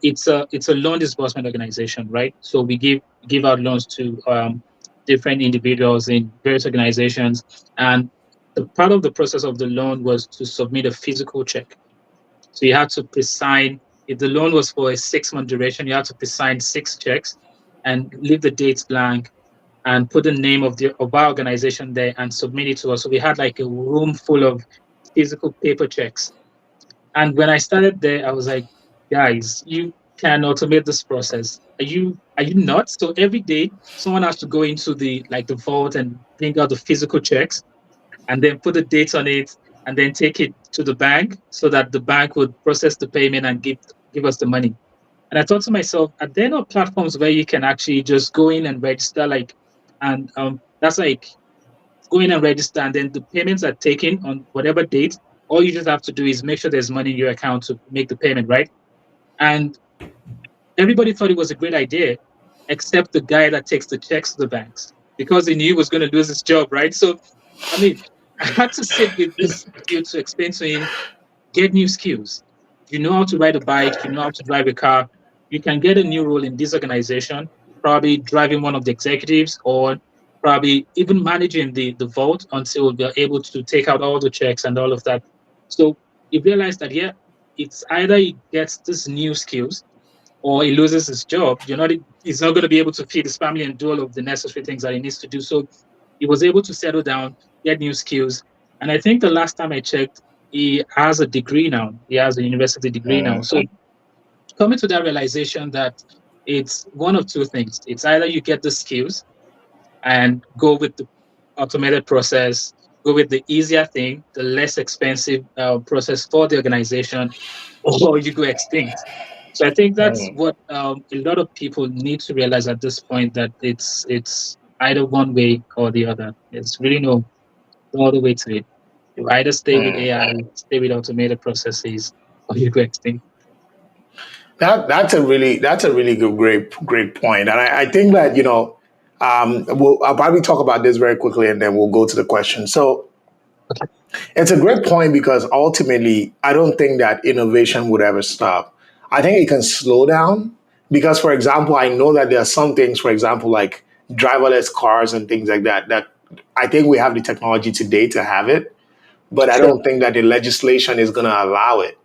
it's a loan disbursement organization, right? So we give out loans to different individuals in various organizations, and the part of the process of the loan was to submit a physical check. So you had to pre-sign. If the loan was for a 6 month duration, you had to pre-sign 6 checks and leave the dates blank and put the name of our organization there and submit it to us. So we had like a room full of physical paper checks. And when I started there, I was like, guys, you can automate this process. Are you nuts? So every day someone has to go into the vault and bring out the physical checks and then put a date on it and then take it to the bank so that the bank would process the payment and give us the money. And I thought to myself, are there not platforms where you can actually just go in and register and that's like go in and register and then the payments are taken on whatever date. All you just have to do is make sure there's money in your account to make the payment, right? And everybody thought it was a great idea, except the guy that takes the checks to the banks because he knew he was going to lose his job, right? So I mean, I had to sit with this dude to explain to him, get new skills. You know how to ride a bike, you know how to drive a car. You can get a new role in this organization, probably driving one of the executives or probably even managing the vault until they're able to take out all the checks and all of that. So you realize that, yeah, it's either he gets these new skills or he loses his job. He's not going to be able to feed his family and do all of the necessary things that he needs to do. So he was able to settle down, get new skills. And I think the last time I checked, he has a degree now. He has a university degree now. So coming to that realization that it's one of two things. It's either you get the skills and go with the automated process, go with the easier thing, the less expensive process for the organization, or you go extinct. So I think that's Mm. what a lot of people need to realize at this point, that it's either one way or the other. There's really no other way to it. You either stay with Mm. AI, stay with automated processes, or you go extinct. That's a really good great point, and I think that I'll probably talk about this very quickly, and then we'll go to the question. So it's a great point because ultimately, I don't think that innovation would ever stop. I think it can slow down because, for example, I know that there are some things, for example, like driverless cars and things like that, that I think we have the technology today to have it, but I Sure. don't think that the legislation is going to allow it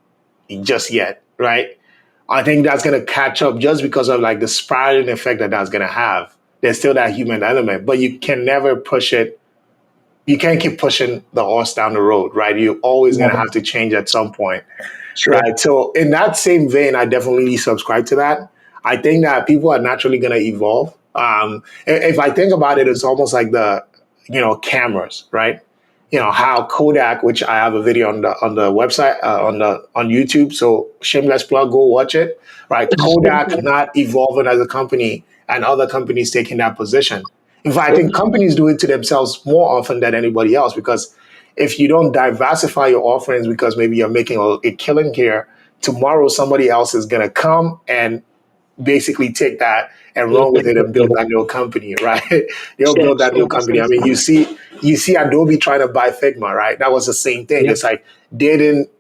just yet, right? I think that's going to catch up just because of like the spiraling effect that that's going to have. There's still that human element, but you can never push it. You can't keep pushing the horse down the road, right? You're always going to Yeah, have to change at some point, sure. right? So, in that same vein, I definitely subscribe to that. I think that people are naturally going to evolve. If I think about it, it's almost like cameras, right? How Kodak, which I have a video on the website on YouTube. So shameless plug, go watch it. Right, Kodak not evolving as a company and other companies taking that position. In fact, I Sure. think companies do it to themselves more often than anybody else because if you don't diversify your offerings because maybe you're making a killing here, tomorrow somebody else is going to come and basically take that and Yeah, run with it and build that new company, right? They'll sure, build that new sure. Makes company. I sense. mean, you see Adobe trying to buy Figma, right? That was the same thing. Yeah, It's like they didn't,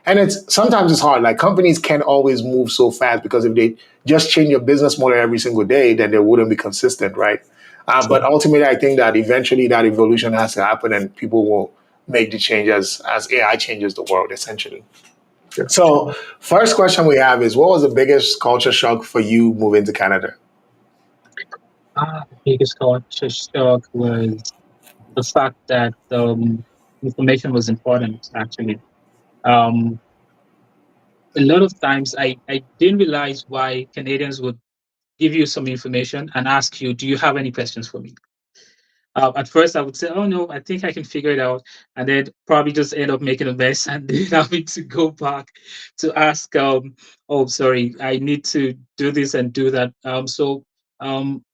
and it's sometimes it's hard. Like companies can't always move so fast because if they just change your business model every single day, then they wouldn't be consistent, right? But sure. ultimately, I think that eventually that evolution has to happen, and people will make the change as AI changes the world, essentially. Sure, So, sure. first question we have is, what was the biggest culture shock for you moving to Canada? The biggest culture shock was the fact that information was important, actually. Um, a lot of times I didn't realize why Canadians would give you some information and ask you, do you have any questions for me? At first, I would say, oh no, I think I can figure it out. And then probably just end up making a mess and then having to go back to ask, oh, sorry, I need to do this and do that. Um,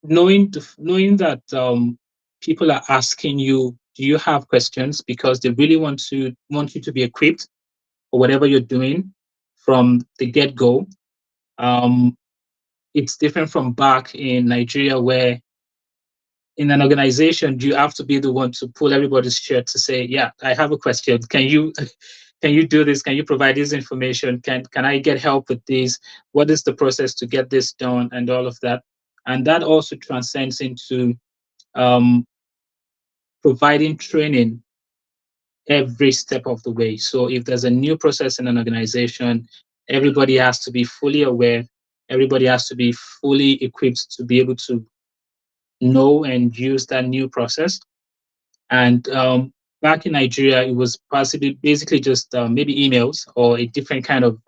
knowing that people are asking you, do you have questions, because they really want you to be equipped for whatever you're doing from the get go. Um, it's different from back in Nigeria, where in an organization you have to be the one to pull everybody's shirt to say, yeah, I have a question. Can you can you do this? Can you provide this information? Can I get help with this? What is the process to get this done and all of that? And that also transcends into um, providing training every step of the way. So if there's a new process in an organization, everybody has to be fully aware. Everybody has to be fully equipped to be able to know and use that new process. And back in Nigeria, it was possibly basically just maybe emails or a different kind of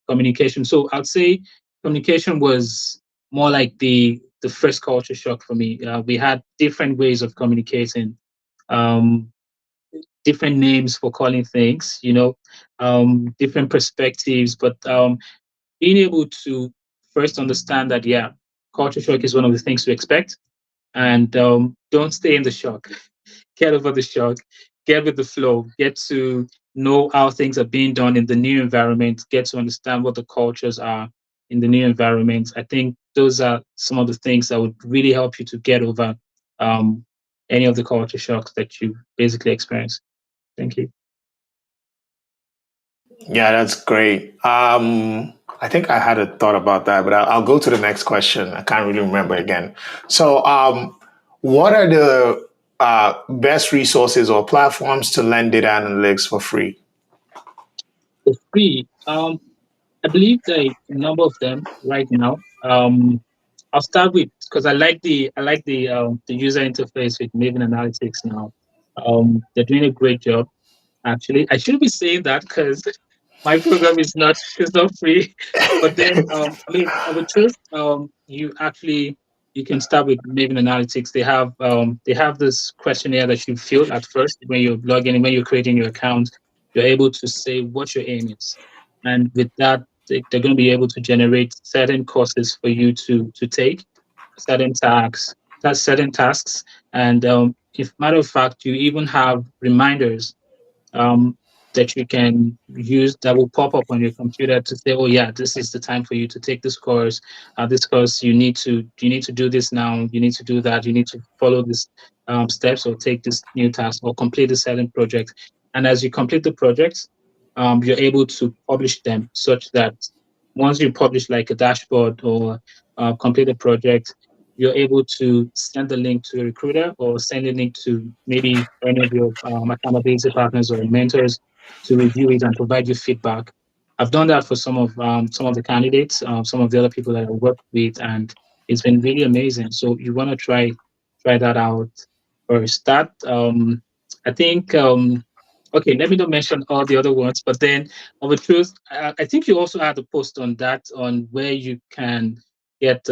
communication. So I'd say communication was more like the first culture shock for me. We had different ways of communicating, um, different names for calling things, different perspectives. But being able to first understand that, yeah, culture shock is one of the things to expect, and don't stay in the shock. Get over the shock, get with the flow, get to know how things are being done in the new environment, get to understand what the cultures are in the new environment. I think those are some of the things that would really help you to get over um, any of the culture shocks that you basically experience. Thank you. Yeah, that's great. I think I had a thought about that, but I'll go to the next question. I can't really remember again. So, What are the best resources or platforms to learn data analytics for free? For free. I believe there are a number of them right now. I'll start with because I like the user interface with Maven Analytics now. They're doing a great job. Actually, I shouldn't be saying that because my program is not free. But then, I mean, I would trust you can start with Maven Analytics. They have this questionnaire that you fill at first when you log in, when you're creating your account. You're able to say what your aim is, and with that, they're going to be able to generate certain courses for you to take, certain tasks, certain tasks, and if matter of fact, you even have reminders um, that you can use that will pop up on your computer to say, "Oh yeah, this is the time for you to take this course. This course you need to do this now. You need to do that. You need to follow these steps or take this new task or complete the certain project." And as you complete the projects, you're able to publish them such that once you publish like a dashboard or complete a project, you're able to send the link to a recruiter or send a link to maybe any of your accountability partners or mentors to review it and provide you feedback. I've done that for some of the candidates, some of the other people that I work with, and it's been really amazing. So you want to try that out first. I think. Okay, let me not mention all the other ones, but then of a truth, I think you also had a post on that on where you can get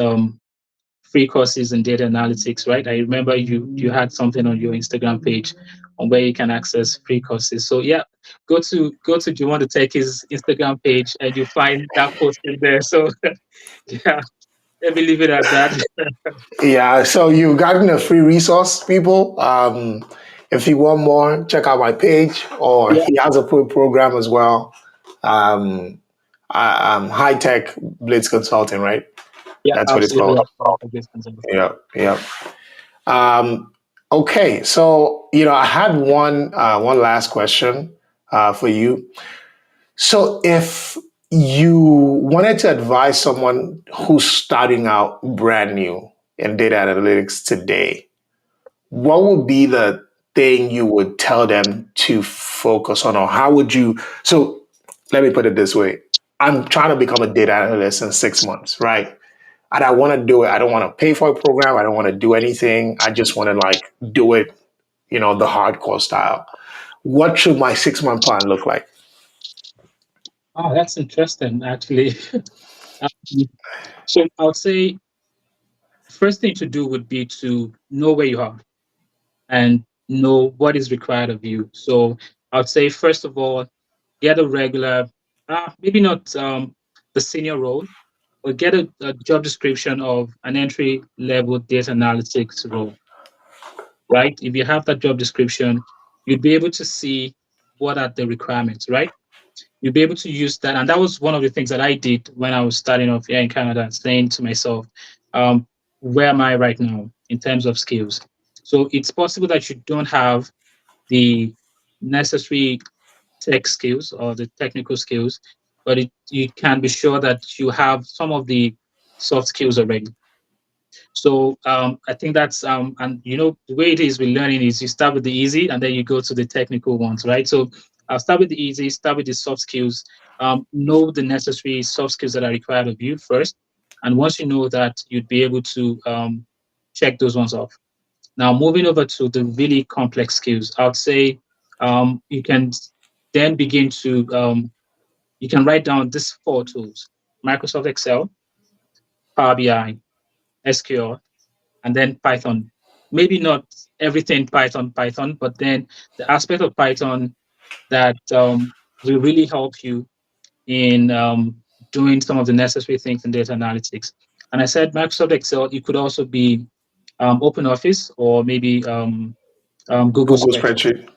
free courses in data analytics, right? I remember you had something on your Instagram page on where you can access free courses. So yeah, go to Do You Want to Take his Instagram page and you find that post in there. So yeah, let me leave it at that. Yeah, so you've gotten a free resource, people. If you want more, check out my page, or Yeah, he has a program as well. Um, HiTech Blitz Consulting, right? yeah, That's what it's absolutely. called. Yeah, yeah. Um, okay, so I had one last question for you. So, if you wanted to advise someone who's starting out brand new in data analytics today, what would be the thing you would tell them to focus on, or how would you? So, let me put it this way: I'm trying to become a data analyst in 6 months, right? And I want to do it. I don't want to pay for a program. I don't want to do anything. I just want to like do it, the hardcore style. What should my 6 month plan look like? Oh, that's interesting, actually. Um, so I would say first thing to do would be to know where you are and know what is required of you. So I would say first of all, get a regular, maybe not the senior role, but get a job description of an entry level data analytics role, right? If you have that job description, you'd be able to see what are the requirements, right? You'll be able to use that. And that was one of the things that I did when I was starting off here in Canada, saying to myself, um, where am I right now in terms of skills? So it's possible that you don't have the necessary tech skills or the technical skills, but you can be sure that you have some of the soft skills already. So I think that's and the way it is with learning is you start with the easy and then you go to the technical ones, right? So I'll start with the easy, start with the soft skills, know the necessary soft skills that are required of you first, and once you know that, you'd be able to check those ones off. Now moving over to the really complex skills, I would say you can then begin to you can write down these four tools: Microsoft Excel, Power BI, SQL, and then Python. Maybe not everything Python, but then the aspect of Python that will really help you in doing some of the necessary things in data analytics. And I said Microsoft Excel, it could also be Open Office or maybe Google Google Spreadsheet. spreadsheet.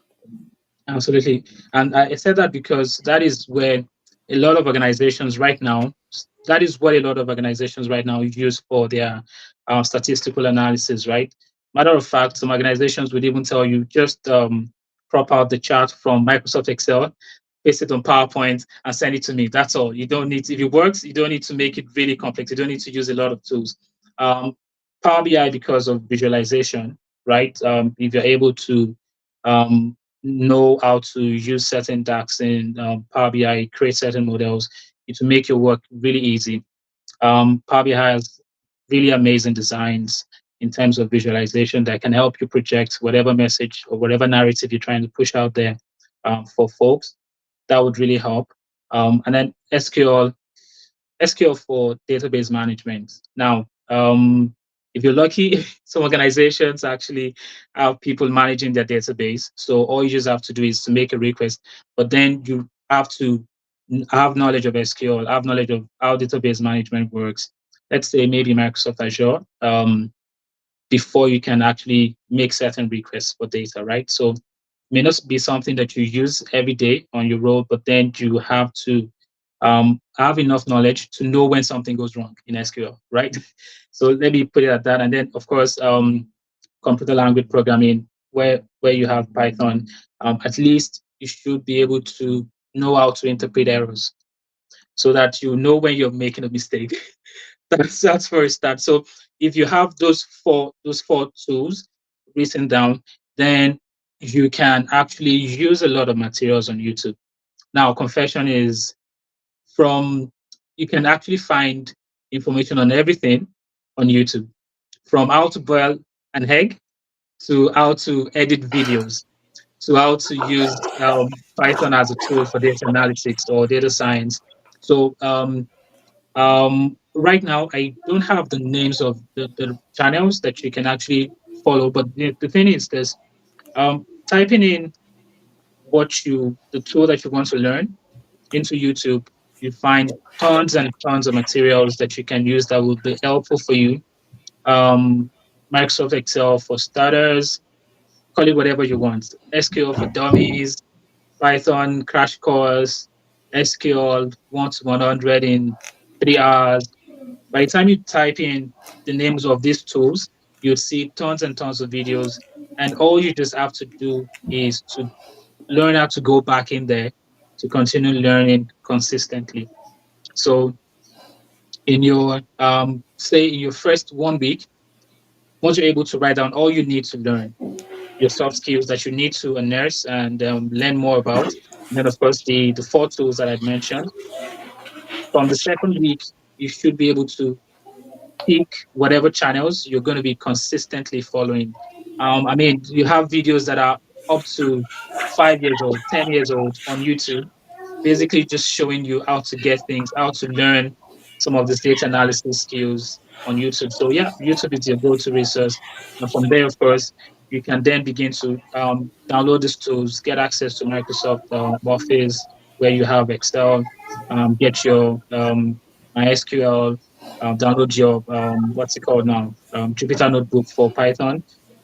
Absolutely. And I said that because that is where a lot of organizations right now, that is what a lot of organizations right now use for their statistical analysis, right? Matter of fact, some organizations would even tell you just crop out the chart from Microsoft Excel, paste it on PowerPoint, and send it to me. That's all. You don't need, if it works, you don't need to make it really complex. You don't need to use a lot of tools. Um, Power BI because of visualization, right? If you're able to um, know how to use certain DAX in Power BI, create certain models, it will make your work really easy. Power BI has really amazing designs in terms of visualization that can help you project whatever message or whatever narrative you're trying to push out there for folks. That would really help. And then SQL for database management. Now, if you're lucky, some organizations actually have people managing their database. So all you just have to do is to make a request, but then you have to have knowledge of SQL, have knowledge of how database management works. Let's say maybe Microsoft Azure. Before you can actually make certain requests for data, right? So it may not be something that you use every day on your role, but then you have to have enough knowledge to know when something goes wrong in SQL, right? So let me put it at that. And then, of course, computer language programming, where you have Python, at least you should be able to know how to interpret errors so that you know when you're making a mistake. That's for a start. So if you have those four tools written down, then you can actually use a lot of materials on YouTube. Now, confession is from you can actually find information on everything on YouTube, from how to boil an egg to how to edit videos to how to use Python as a tool for data analytics or data science. So right now, I don't have the names of the channels that you can actually follow, but the thing is this: typing in the tool that you want to learn into YouTube, you find tons and tons of materials that you can use that will be helpful for you. Um, Microsoft Excel for starters, call it whatever you want. SQL for dummies, Python crash course, SQL 1 to 100 in 3 hours. By the time you type in the names of these tools, you'll see tons and tons of videos. And all you just have to do is to learn how to go back in there to continue learning consistently. So in your say in your first 1 week, once you're able to write down all you need to learn, your soft skills that you need to nurse and learn more about, and then of course the four tools that I mentioned. From the second week, you should be able to pick whatever channels you're going to be consistently following. I mean, you have videos that are up to 5 years old, 10 years old on YouTube, basically just showing you how to get things, how to learn some of these data analysis skills on YouTube. So yeah, YouTube is your go-to resource. And from there, of course, you can then begin to download these tools, get access to Microsoft Office, where you have Excel, get your MySQL, download your what's it called now, Jupyter Notebook for Python,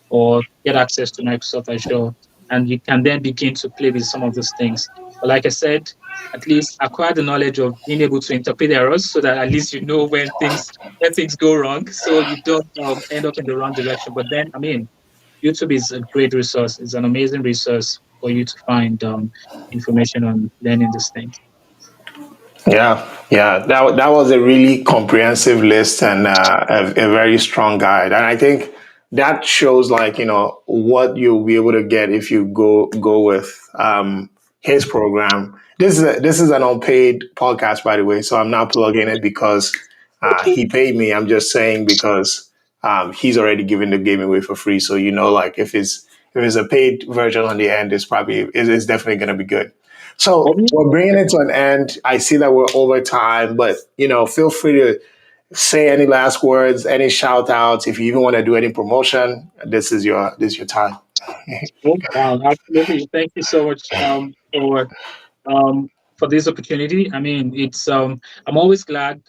or get access to Microsoft Azure, and you can then begin to play with some of those things. But like I said, at least acquire the knowledge of being able to interpret errors so that at least you know when things go wrong, so you don't end up in the wrong direction. But then, I mean, YouTube is a great resource. It's an amazing resource for you to find information on learning these things. Yeah, yeah, that was a really comprehensive list and a very strong guide, and I think that shows like what you'll be able to get if you go with his program. This is an unpaid podcast, by the way, so I'm not plugging it because he paid me. I'm just saying because he's already giving the game away for free. So like if it's a paid version on the end, it's definitely going to be good. So we're bringing it to an end. I see that we're over time, but feel free to say any last words, any shout outs. If you even want to do any promotion, this is your time. Oh, wow, absolutely. Thank you so much for this opportunity. I mean, it's I'm always glad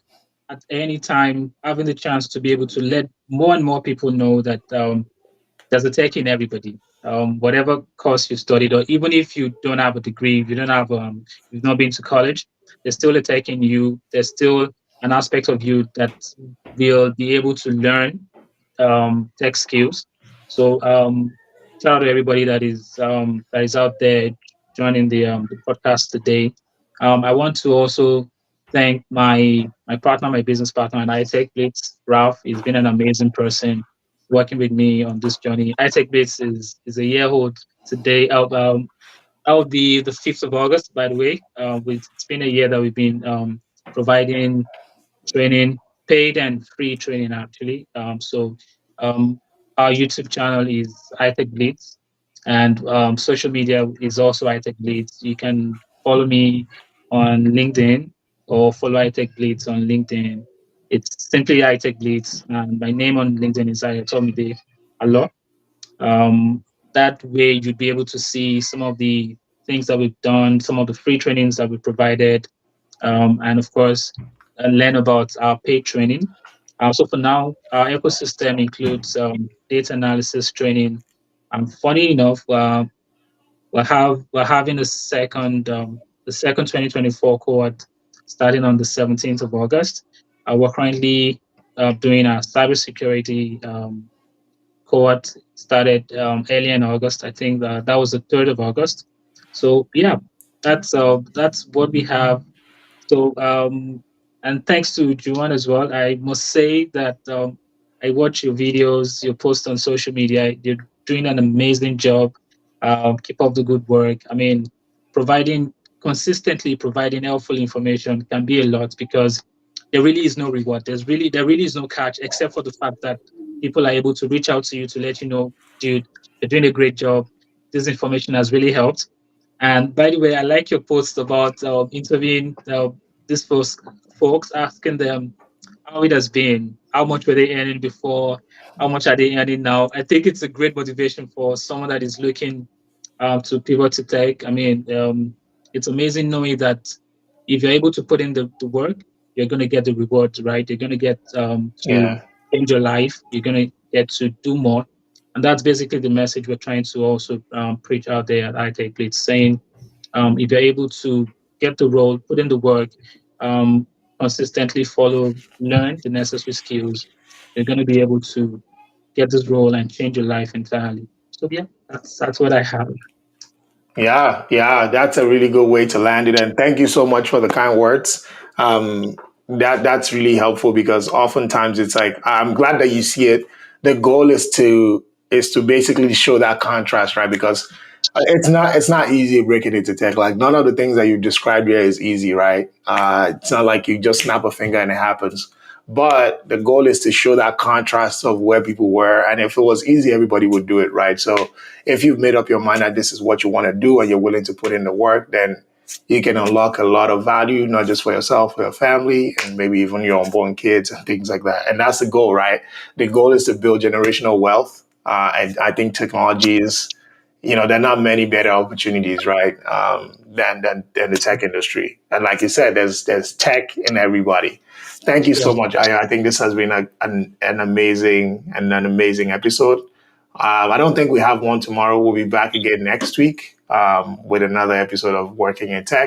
at any time having the chance to be able to let more and more people know that there's a tech in everybody. Whatever course you studied, or even if you don't have a degree, if you don't have you've not been to college, there's still a tech in you. There's still an aspect of you that will be able to learn tech skills. So shout out to everybody that is out there joining the podcast today. I want to also thank my partner, my business partner, and HiTech Blitz, Ralph. He's been an amazing person working with me on this journey. HiTech Blitz is a year old today. I'll be the 5th of August, by the way. It's been a year that we've been providing training, paid and free training actually. Um, our YouTube channel is HiTech Blitz, and social media is also HiTech Blitz. You can follow me on LinkedIn or follow HiTech Blitz on LinkedIn. It's simply HiTech Blitz, and my name on LinkedIn is Ayotomide Alo. Um, that way, you'd be able to see some of the things that we've done, some of the free trainings that we provided, and of course, learn about our paid training. So for now, our ecosystem includes data analysis training. Funny enough, we're having the second 2024 cohort starting on the 17th of August. We're currently doing our cybersecurity cohort started early in August. I think that was the 3rd of August. So yeah, that's what we have. So, and thanks to Juan as well. I must say that I watch your videos, your posts on social media. You're doing an amazing job. Keep up the good work. I mean, providing consistently providing helpful information can be a lot because there really is no reward. There really is no catch except for the fact that people are able to reach out to you to let you know, dude, you're doing a great job. This information has really helped. And by the way, I like your post about interviewing these folks, asking them how it has been, how much were they earning before, how much are they earning now. I think it's a great motivation for someone that is looking to pivot to tech. I mean, it's amazing knowing that if you're able to put in the work, you're going to get the reward, right? You're going to get to Yeah. change your life. You're going to get to do more. And that's basically the message we're trying to also preach out there at iTech Blitz, saying if you're able to get the role, put in the work, um, consistently follow, learn the necessary skills, you're going to be able to get this role and change your life entirely. So yeah, that's what I have. Yeah, yeah, that's a really good way to land it. And thank you so much for the kind words. That's really helpful because oftentimes it's like I'm glad that you see it. The goal is to basically show that contrast, right? Because it's not easy breaking into tech. Like none of the things that you described here is easy, right? It's not like you just snap a finger and it happens. But the goal is to show that contrast of where people were. And if it was easy, everybody would do it, right? So if you've made up your mind that this is what you want to do and you're willing to put in the work, then you can unlock a lot of value, not just for yourself, for your family, and maybe even your unborn kids and things like that. And that's the goal, right? The goal is to build generational wealth. And I think technology is, there are not many better opportunities, right, than the tech industry. And like you said, there's tech in everybody. Thank you Yeah, so much. I think this has been an amazing episode. I don't think we have one tomorrow. We'll be back again next week with another episode of Working in Tech.